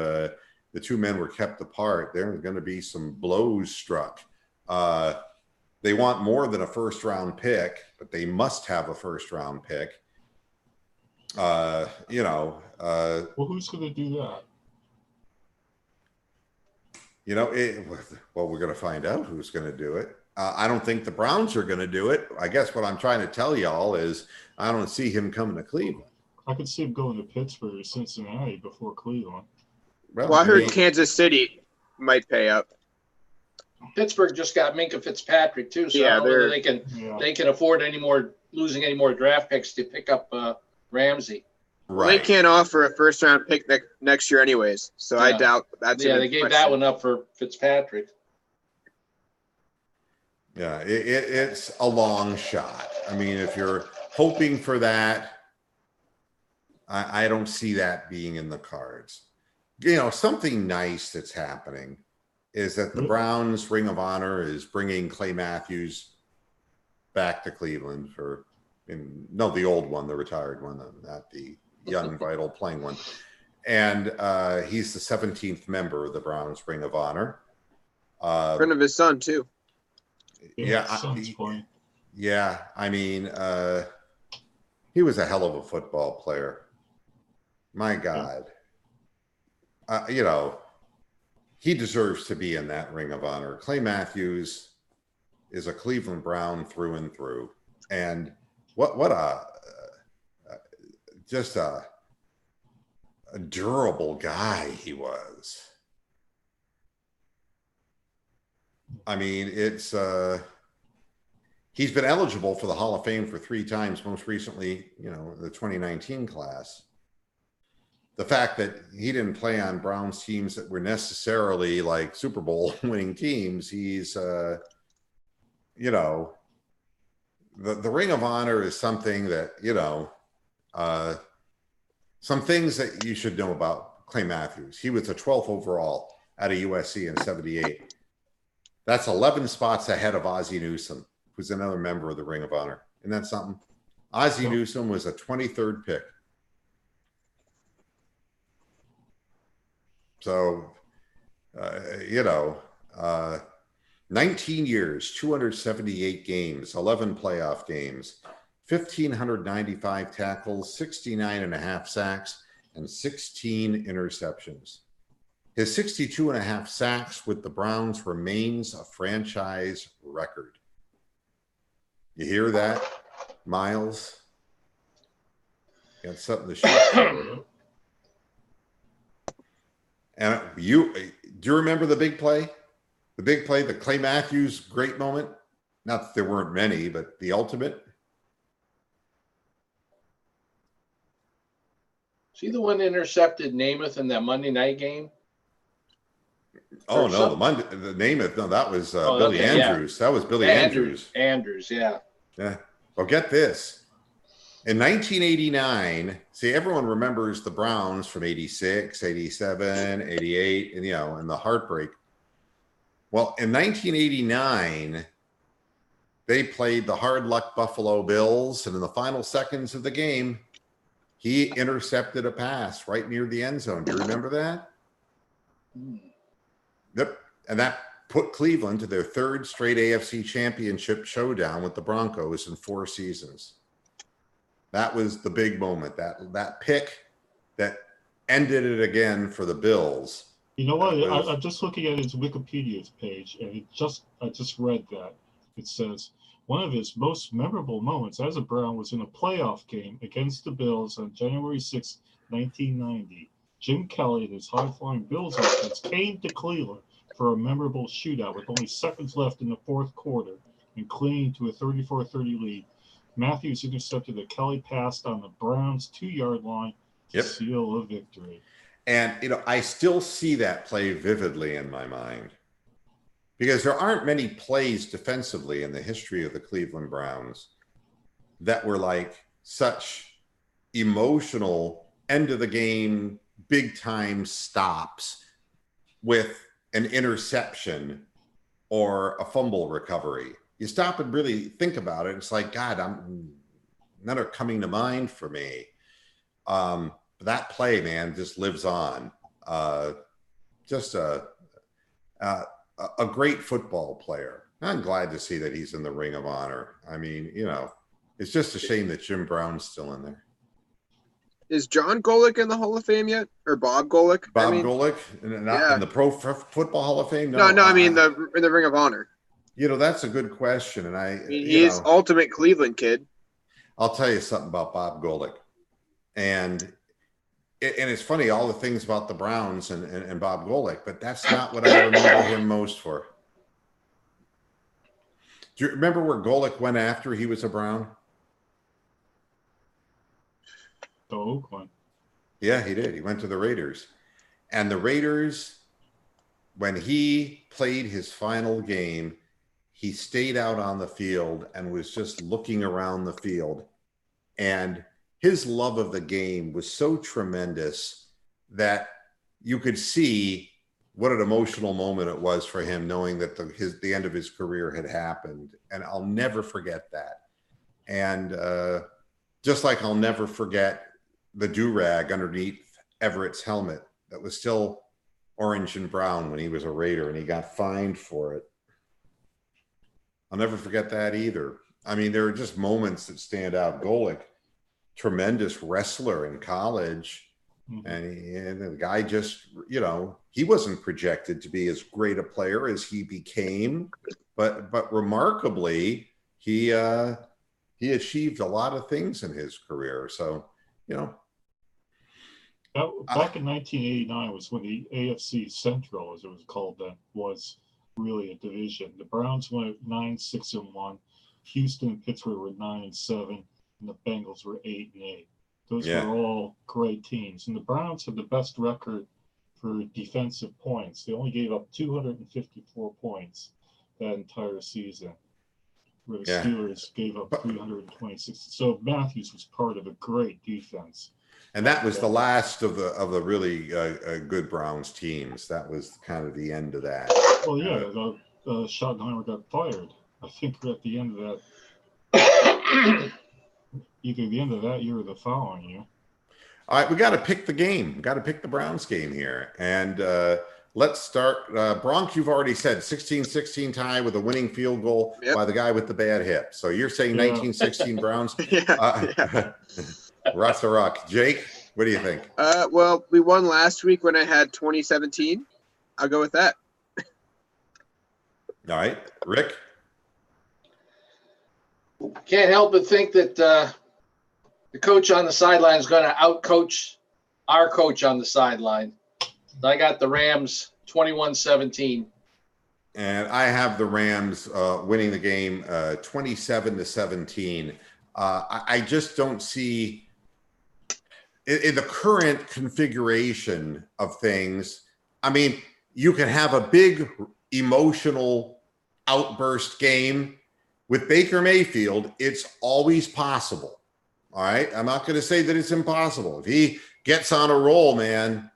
[SPEAKER 2] the two men were kept apart, there are going to be some blows struck. They want more than a first round pick, but they must have a first round pick. Well,
[SPEAKER 1] who's going to do that?
[SPEAKER 2] Well, we're going to find out who's going to do it. I don't think the Browns are going to do it. I guess what I'm trying to tell y'all is I don't see him coming to Cleveland.
[SPEAKER 1] I could see him going to Pittsburgh or Cincinnati before Cleveland.
[SPEAKER 4] Well, I heard Kansas City might pay up.
[SPEAKER 3] Pittsburgh just got Minkah Fitzpatrick too, so
[SPEAKER 4] Yeah,
[SPEAKER 3] I don't know whether they can afford losing any more draft picks to pick up Ramsey.
[SPEAKER 2] Right.
[SPEAKER 4] They can't offer a first round pick next year anyways, so I doubt that's.
[SPEAKER 3] Yeah, they gave that one up for Fitzpatrick.
[SPEAKER 2] Yeah, it's a long shot. I mean, if you're hoping for that, I don't see that being in the cards. Something nice that's happening is that the Browns Ring of Honor is bringing Clay Matthews back to Cleveland the old one, the retired one, not the young, vital playing one. And he's the 17th member of the Browns Ring of Honor.
[SPEAKER 4] Friend of his son too.
[SPEAKER 2] Yeah, I mean, he was a hell of a football player. My God. He deserves to be in that Ring of Honor. Clay Matthews is a Cleveland Brown through and through. And just a durable guy he was. I mean, he's been eligible for the Hall of Fame for 3 times, most recently, the 2019 class. The fact that he didn't play on Browns teams that were necessarily like Super Bowl winning teams, he's, the Ring of Honor is something that, some things that you should know about Clay Matthews. He was the 12th overall out of USC in 78. That's 11 spots ahead of Ozzie Newsome, who's another member of the Ring of Honor. Isn't that something? Ozzie Newsome was a 23rd pick. So, 19 years, 278 games, 11 playoff games, 1,595 tackles, 69.5 sacks, and 16 interceptions. His 62.5 sacks with the Browns remains a franchise record. You hear that, Miles? Got something to shoot for. And do you remember the big play? The big play, the Clay Matthews great moment? Not that there weren't many, but the ultimate.
[SPEAKER 3] See the one intercepted Namath in that Monday night game?
[SPEAKER 2] Oh, no, the Namath. No, that was Billy Andrews. Yeah. That was Billy Andrews.
[SPEAKER 3] Andrews, yeah.
[SPEAKER 2] Yeah. Well, get this. In 1989, see, everyone remembers the Browns from 86, 87, 88, and the heartbreak. Well, in 1989, they played the hard luck Buffalo Bills, and in the final seconds of the game, he intercepted a pass right near the end zone. Do you remember that? Yep. And that put Cleveland to their 3rd straight AFC championship showdown with the Broncos in 4 seasons. That was the big moment. That pick that ended it again for the Bills.
[SPEAKER 1] You know what? I'm just looking at his Wikipedia page, and I just read that. It says one of his most memorable moments as a Brown was in a playoff game against the Bills on January 6, 1990. Jim Kelly and his high-flying Bills offense came to Cleveland for a memorable shootout with only seconds left in the 4th quarter and clinging to a 34-30 lead. Matthews intercepted a Kelly pass on the Browns' 2-yard line to seal a victory.
[SPEAKER 2] And, I still see that play vividly in my mind because there aren't many plays defensively in the history of the Cleveland Browns that were like such emotional end of the game, big time stops with an interception or a fumble recovery. You stop and really think about it. It's like, God, none are coming to mind for me. That play, man, just lives on. just a great football player. I'm glad to see that he's in the Ring of Honor. I mean, it's just a shame that Jim Brown's still in there.
[SPEAKER 4] Is John Golick in the Hall of Fame yet, or Bob Golick?
[SPEAKER 2] Golick, not in the Pro Football Hall of Fame.
[SPEAKER 4] No, I mean in the Ring of Honor.
[SPEAKER 2] That's a good question, and I mean,
[SPEAKER 4] he's ultimate Cleveland kid.
[SPEAKER 2] I'll tell you something about Bob Golick, and it's funny, all the things about the Browns and Bob Golick, but that's not what I remember him most for. Do you remember where Golick went after he was a Brown?
[SPEAKER 1] To Oakland.
[SPEAKER 2] Yeah, he did. He went to the Raiders. And the Raiders, when he played his final game, he stayed out on the field and was just looking around the field. And his love of the game was so tremendous that you could see what an emotional moment it was for him, knowing that the end of his career had happened. And I'll never forget that. And just like I'll never forget the do-rag underneath Everett's helmet that was still orange and brown when he was a Raider and he got fined for it. I'll never forget that either. I mean, there are just moments that stand out. Golick, tremendous wrestler in college. And the guy just, he wasn't projected to be as great a player as he became, but remarkably, he achieved a lot of things in his career. So,
[SPEAKER 1] back in 1989 was when the AFC Central, as it was called then, was really a division. The Browns went 9-6-1. Houston and Pittsburgh were 9-7, and the Bengals were 8-8. Those were all great teams. And the Browns had the best record for defensive points. They only gave up 254 points that entire season, where the Steelers gave up 326. So Matthews was part of a great defense.
[SPEAKER 2] And that was the last of the really good Browns teams. That was kind of the end of that.
[SPEAKER 1] Well, Schottenheimer got fired. I think at the end of that, either the end of that year or the following year.
[SPEAKER 2] All right, we got to pick the game. We got to pick the Browns game here. And let's start. Bronx, you've already said 16-16 tie with a winning field goal by the guy with the bad hip. So you're saying 19-16 Browns? Russ or Rock. Jake, what do you think?
[SPEAKER 4] Well, we won last week when I had 2017. I'll go with that.
[SPEAKER 2] All right. Rick?
[SPEAKER 3] Can't help but think that the coach on the sideline is going to outcoach our coach on the sideline. I got the Rams 21-17.
[SPEAKER 2] And I have the Rams winning the game 27-17. I just don't see in the current configuration of things. I mean, you can have a big emotional outburst game with Baker Mayfield. It's always possible. All right. I'm not going to say that it's impossible. If he gets on a roll, man,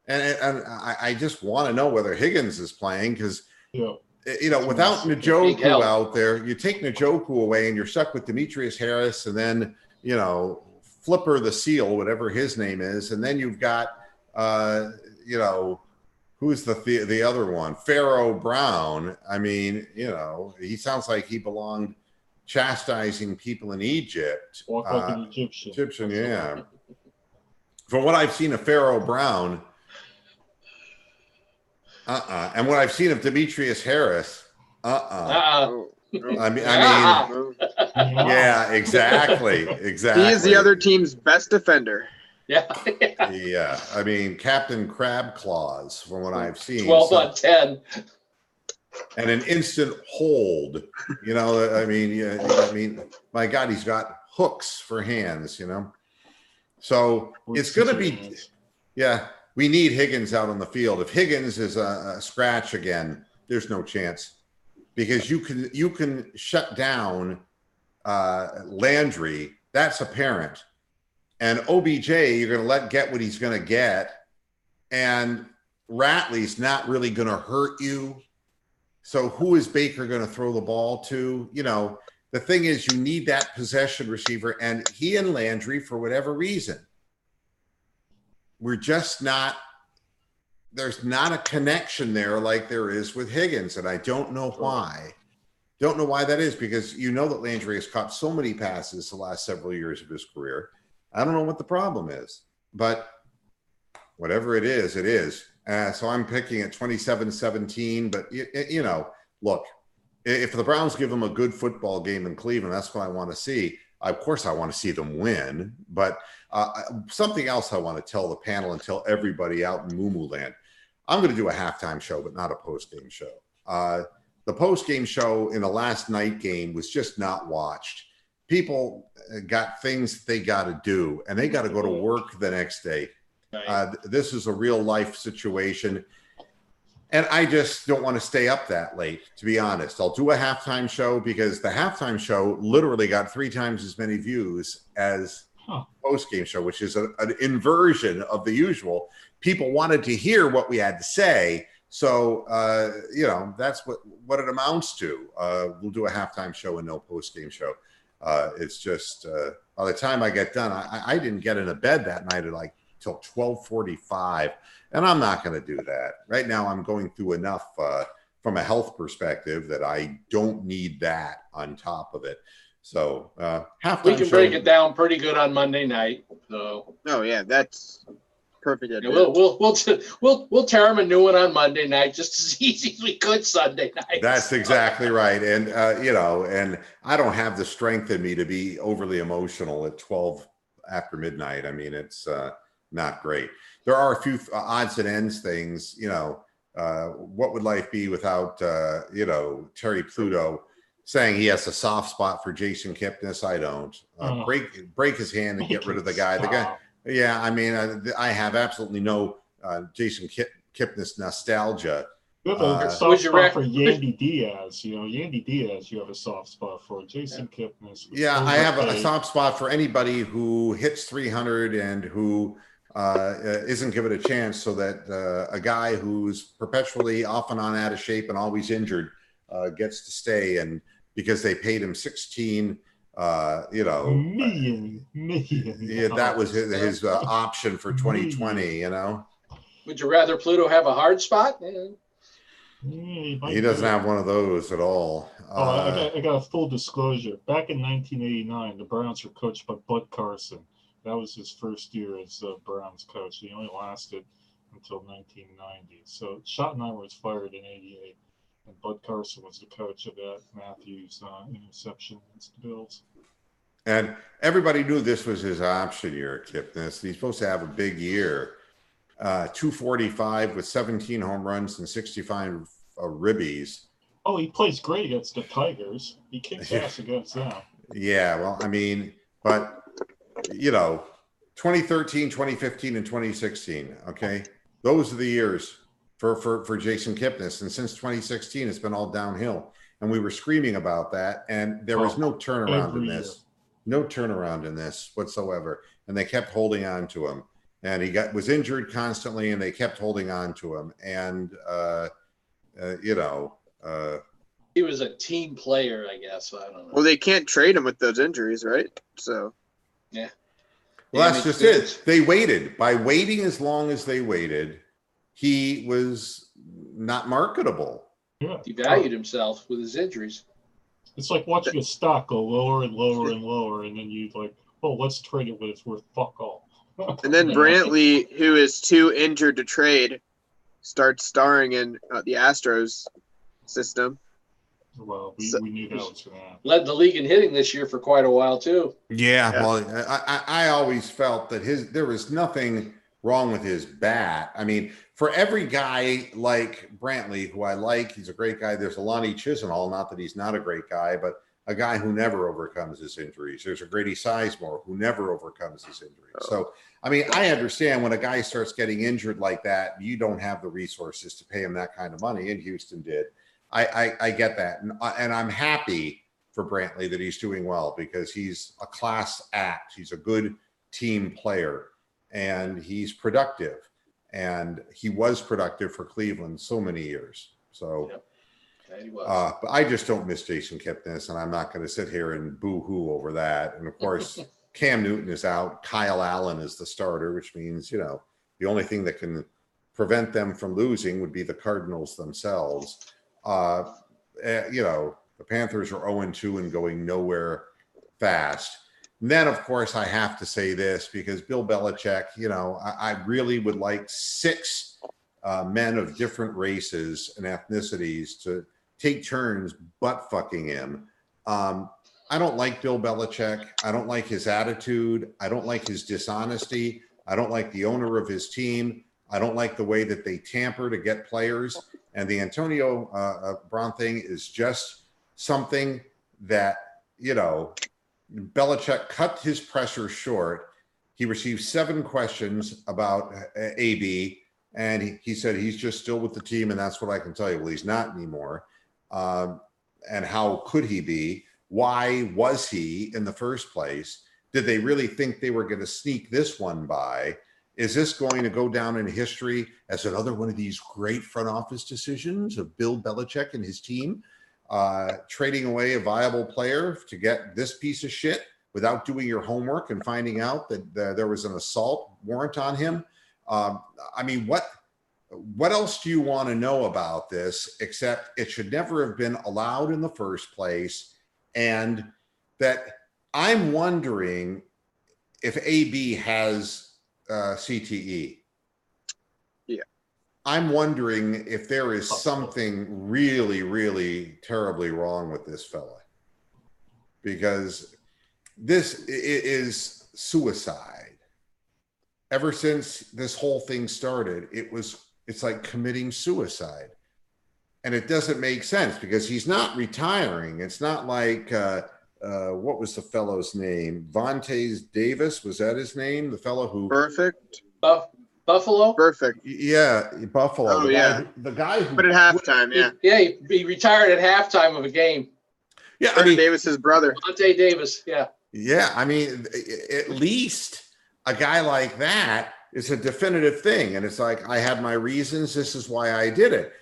[SPEAKER 2] and I just want to know whether Higgins is playing because, without Njoku out there, you take Njoku away and you're stuck with Demetrius Harris and then, Flipper the Seal, whatever his name is. And then you've got, who's the other one? Pharaoh Brown. I mean, he sounds like he belonged chastising people in Egypt.
[SPEAKER 1] Walk like an Egyptian.
[SPEAKER 2] Egyptian, yeah. From what I've seen of Pharaoh Brown, and what I've seen of Demetrius Harris, I mean, yeah, exactly.
[SPEAKER 4] He is the other team's best defender.
[SPEAKER 3] Yeah.
[SPEAKER 2] Yeah. I mean, Captain Crab Claws, from what I've seen.
[SPEAKER 3] 12 on 10.
[SPEAKER 2] And an instant hold. I mean, my God, he's got hooks for hands, So it's going to be, we need Higgins out on the field. If Higgins is a scratch again, there's no chance. Because you can shut down Landry. That's apparent. And OBJ, you're going to get what he's going to get. And Ratley's not really going to hurt you. So who is Baker going to throw the ball to? The thing is, you need that possession receiver. And he and Landry, for whatever reason, we're just not there's not a connection there like there is with Higgins, and I don't know why. Don't know why that is, because you know that Landry has caught so many passes the last several years of his career. I don't know what the problem is, but whatever it is, it is. So I'm picking at 27-17, but you know, look, if the Browns give them a good football game in Cleveland, that's what I want to see. Of course, I want to see them win, but something else I want to tell the panel and tell everybody out in Moo Land. I'm going to do a halftime show, but not a post-game show. The post-game show in the last night game was just not watched. People got things they got to do, and they got to go to work the next day. This is a real life situation. And I just don't want to stay up that late, to be honest. I'll do a halftime show because the halftime show literally got 3 times as many views as post-game show, which is an inversion of the usual. People wanted to hear what we had to say. So, you know, that's what it amounts to. We'll do a halftime show and no post-game show. It's just, by the time I get done, I didn't get into bed that night at like till 12:45, and I'm not going to do that. Right now, I'm going through enough from a health perspective that I don't need that on top of it. So, halftime
[SPEAKER 3] We can
[SPEAKER 2] show,
[SPEAKER 3] break it down pretty good on Monday night. So
[SPEAKER 4] Oh yeah, that's perfect.
[SPEAKER 3] yeah, we'll tear them a new one on Monday night, just as easy as we could Sunday night.
[SPEAKER 2] That's exactly right. And, you know, and I don't have the strength in me to be overly emotional at 12 after midnight. I mean, it's not great. There are a few odds and ends things, you know, what would life be without, you know, Terry Pluto saying he has a soft spot for Jason Kipnis? I don't. Break his hand and get rid of the guy. The guy. Yeah, I mean, I have absolutely no Jason Kipnis nostalgia.
[SPEAKER 1] You have a soft spot for Yandy Diaz. You know, Yandy Diaz, you have a soft spot for. Jason Kipnis.
[SPEAKER 2] Yeah, I have a soft spot for anybody who hits 300 and who isn't given a chance, so that a guy who's perpetually off and on out of shape and always injured gets to stay, and because they paid him 16 you know,
[SPEAKER 1] million.
[SPEAKER 2] Yeah, that was his option for 2020. You know,
[SPEAKER 3] Would you rather Pluto have a hard spot?
[SPEAKER 2] He doesn't have one of those at all.
[SPEAKER 1] I got a full disclosure. Back in 1989, the Browns were coached by Bud Carson. That was his first year as Browns coach. He only lasted until 1990. So Schottenheimer was fired in '88. And Bud Carson was the coach of that Matthews interception against the Bills.
[SPEAKER 2] And everybody knew this was his option year, Kipnis. He's supposed to have a big year. 245 with 17 home runs and 65 ribbies.
[SPEAKER 1] Oh, he plays great against the Tigers. He kicks ass against them.
[SPEAKER 2] Yeah, well, I mean, but, you know, 2013, 2015, and 2016, okay? Those are the years for Jason Kipnis, and since 2016 it's been all downhill, and we were screaming about that, and there was no turnaround in this whatsoever, and they kept holding on to him, and he was injured constantly, and they kept holding on to him, and you know,
[SPEAKER 3] he was a team player, I guess. I don't know.
[SPEAKER 4] Well, they can't trade him with those injuries, right? So
[SPEAKER 3] yeah,
[SPEAKER 2] well, that's just it. They waited. By waiting as long as they waited, he was not marketable.
[SPEAKER 1] Yeah.
[SPEAKER 3] He valued himself with his injuries.
[SPEAKER 1] It's like watching a stock go lower and lower and lower, and then you like, oh, let's trade it when it's worth fuck all.
[SPEAKER 4] And then Brantley, who is too injured to trade, starts starring in the Astros system.
[SPEAKER 1] Well, we knew that was going to happen.
[SPEAKER 3] Led the league in hitting this year for quite a while too.
[SPEAKER 2] Yeah. Well, I always felt that there was nothing wrong with his bat. I mean, for every guy like Brantley, who I like, he's a great guy. There's a Lonnie Chisenhall, not that he's not a great guy, but a guy who never overcomes his injuries. There's a Grady Sizemore who never overcomes his injuries. So, I mean, I understand when a guy starts getting injured like that, you don't have the resources to pay him that kind of money, and Houston did. I get that. And I'm happy for Brantley that he's doing well, because he's a class act. He's a good team player, and he's productive. And he was productive for Cleveland so many years. So,
[SPEAKER 3] yep. He was.
[SPEAKER 2] But I just don't miss Jason Kipnis, and I'm not going to sit here and boo-hoo over that. And of course, Cam Newton is out. Kyle Allen is the starter, which means, you know, the only thing that can prevent them from losing would be the Cardinals themselves. You know, the Panthers are 0-2 and going nowhere fast. And then, of course, I have to say this because Bill Belichick, you know, I really would like 6 men of different races and ethnicities to take turns butt fucking him. I don't like Bill Belichick. I don't like his attitude. I don't like his dishonesty. I don't like the owner of his team. I don't like the way that they tamper to get players. And the Antonio Brown thing is just something that, you know, Belichick cut his pressure short. He received 7 questions about AB, and he said he's just still with the team, and that's what I can tell you. Well, he's not anymore. And how could he be? Why was he in the first place? Did they really think they were going to sneak this one by? Is this going to go down in history as another one of these great front office decisions of Bill Belichick and his team, trading away a viable player to get this piece of shit without doing your homework and finding out that there was an assault warrant on him? I mean, what else do you want to know about this except it should never have been allowed in the first place? And that I'm wondering if AB has CTE.
[SPEAKER 4] Yeah.
[SPEAKER 2] I'm wondering if there is something really, really terribly wrong with this fella. Because this is suicide. Ever since this whole thing started, it's like committing suicide. And it doesn't make sense because he's not retiring. It's not like, what was the fellow's name? Vontae Davis, was that his name? The fellow who...
[SPEAKER 4] Perfect.
[SPEAKER 3] Buffalo?
[SPEAKER 4] Perfect.
[SPEAKER 2] Yeah, Buffalo.
[SPEAKER 4] Oh,
[SPEAKER 2] The guy who...
[SPEAKER 4] But at halftime, yeah.
[SPEAKER 3] Yeah, he retired at halftime of a game.
[SPEAKER 2] Yeah, I
[SPEAKER 4] Vernon
[SPEAKER 2] mean...
[SPEAKER 4] Davis's brother.
[SPEAKER 3] Monte Davis, yeah.
[SPEAKER 2] Yeah, I mean, at least a guy like that is a definitive thing. And it's like, I had my reasons. This is why I did it.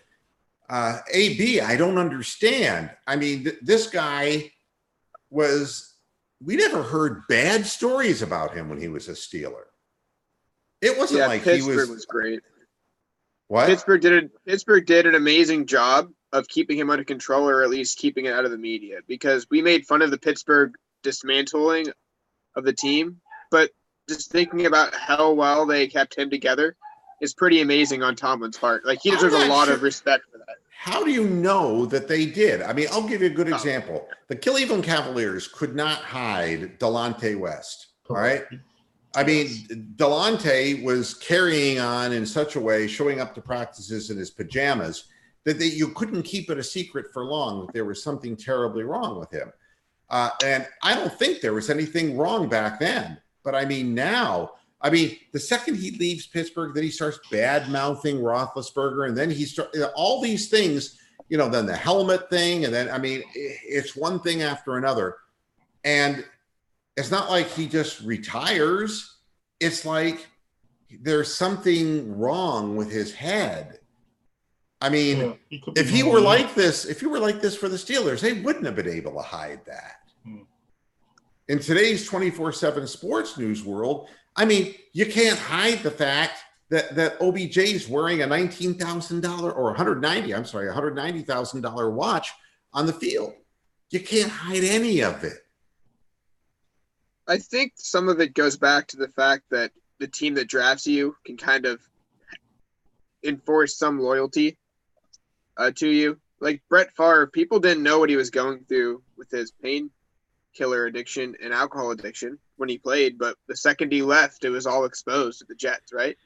[SPEAKER 2] AB, I don't understand. I mean, this guy we never heard bad stories about him when he was a Steeler. It wasn't like
[SPEAKER 4] Pittsburgh was great.
[SPEAKER 2] What?
[SPEAKER 4] Pittsburgh did an amazing job of keeping him under control, or at least keeping it out of the media, because we made fun of the Pittsburgh dismantling of the team, but just thinking about how well they kept him together is pretty amazing on Tomlin's part. Like, he deserves a lot of respect for that.
[SPEAKER 2] How do you know that they did? I mean, I'll give you a good example. The Cleveland Cavaliers could not hide Delonte West. All right. I mean, Delonte was carrying on in such a way, showing up to practices in his pajamas, that you couldn't keep it a secret for long that there was something terribly wrong with him. And I don't think there was anything wrong back then. But I mean, now, I mean, the second he leaves Pittsburgh, then he starts bad-mouthing Roethlisberger, and then he starts all these things, you know, then the helmet thing, and then, I mean, it's one thing after another. And it's not like he just retires. It's like there's something wrong with his head. I mean, if he were like this, for the Steelers, they wouldn't have been able to hide that. In today's 24/7 sports news world, I mean, you can't hide the fact that OBJ is wearing a $19,000 or $190,000 watch on the field. You can't hide any of it.
[SPEAKER 4] I think some of it goes back to the fact that the team that drafts you can kind of enforce some loyalty to you. Like Brett Favre, people didn't know what he was going through with his painkiller addiction and alcohol addiction when he played, but the second he left, it was all exposed to the Jets, right?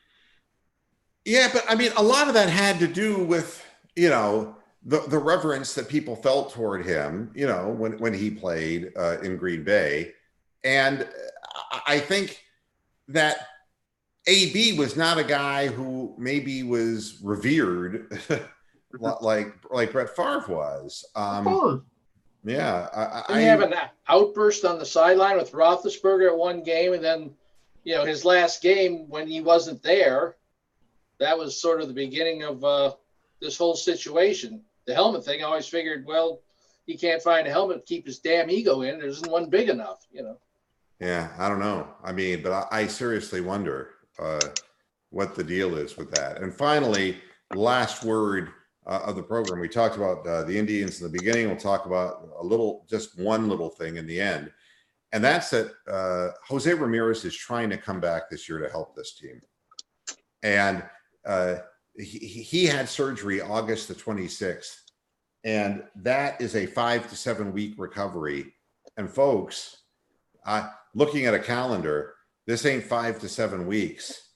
[SPEAKER 2] Yeah, but I mean, a lot of that had to do with, you know, the reverence that people felt toward him, you know, when he played in Green Bay. And I think that AB was not a guy who maybe was revered like Brett Favre was. Yeah.
[SPEAKER 3] I have an outburst on the sideline with Roethlisberger at one game, and then, you know, his last game when he wasn't there, that was sort of the beginning of this whole situation. The helmet thing, I always figured, well, he can't find a helmet to keep his damn ego in. There isn't one big enough, you know.
[SPEAKER 2] Yeah, I don't know. I mean, but I seriously wonder. what the deal is with that. And finally, last word of the program. We talked about the Indians in the beginning. We'll talk about just one little thing in the end. And that's that Jose Ramirez is trying to come back this year to help this team. And he had surgery August the 26th. And that is a 5 to 7 week recovery. And folks, looking at a calendar, this ain't 5 to 7 weeks.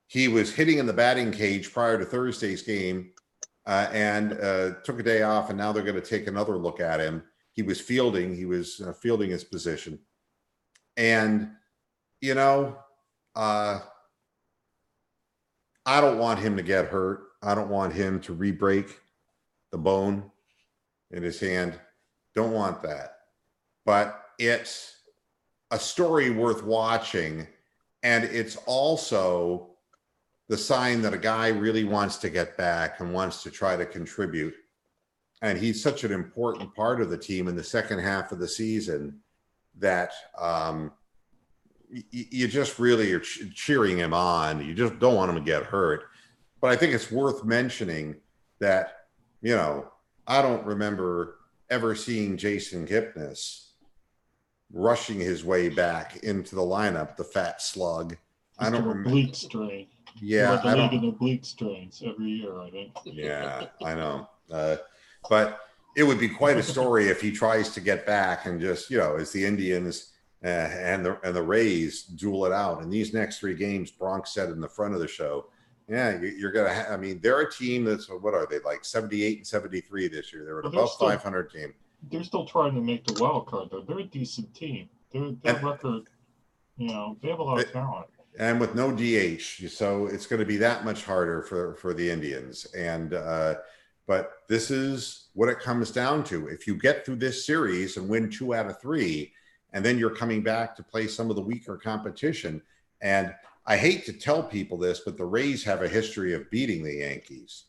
[SPEAKER 2] He was hitting in the batting cage prior to Thursday's game and took a day off. And now they're going to take another look at him. He was fielding his position. And, you know, I don't want him to get hurt. I don't want him to re-break the bone in his hand. Don't want that. But it's a story worth watching. And it's also the sign that a guy really wants to get back and wants to try to contribute. And he's such an important part of the team in the second half of the season that you just really are cheering him on. You just don't want him to get hurt. But I think it's worth mentioning that, you know, I don't remember ever seeing Jason Kipnis rushing his way back into the lineup, the fat slug. I don't remember.
[SPEAKER 1] Oblique strain.
[SPEAKER 2] Yeah,
[SPEAKER 1] I don't. Oblique strains every year, I think.
[SPEAKER 2] Yeah, I know. But it would be quite a story if he tries to get back and just, you know, as the Indians and the Rays duel it out. And these next 3 games, Bronx said in the front of the show, yeah, you're going to I mean, they're a team that's, what are they, like 78 and 73 this year. They're an above 500 team.
[SPEAKER 1] They're still trying to make the wild card, though. They're a decent team. Their record, you know, they have a lot of talent. And
[SPEAKER 2] with no DH, so it's going to be that much harder for the Indians. And but this is what it comes down to. If you get through this series and win 2 out of 3, and then you're coming back to play some of the weaker competition. And I hate to tell people this, but the Rays have a history of beating the Yankees.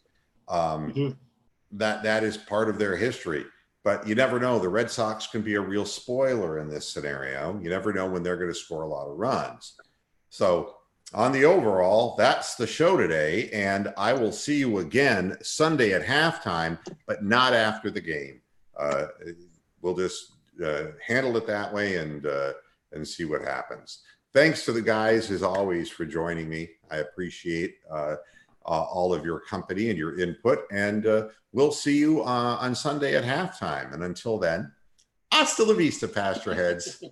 [SPEAKER 2] That is part of their history. But you never know. The Red Sox can be a real spoiler in this scenario. You never know when they're going to score a lot of runs. So on the overall, that's the show today. And I will see you again Sunday at halftime, but not after the game. We'll just handle it that way and see what happens. Thanks to the guys, as always, for joining me. I appreciate all of your company and your input. And we'll see you on Sunday at halftime. And until then, hasta la vista, Pasture Heads.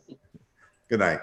[SPEAKER 2] Good night.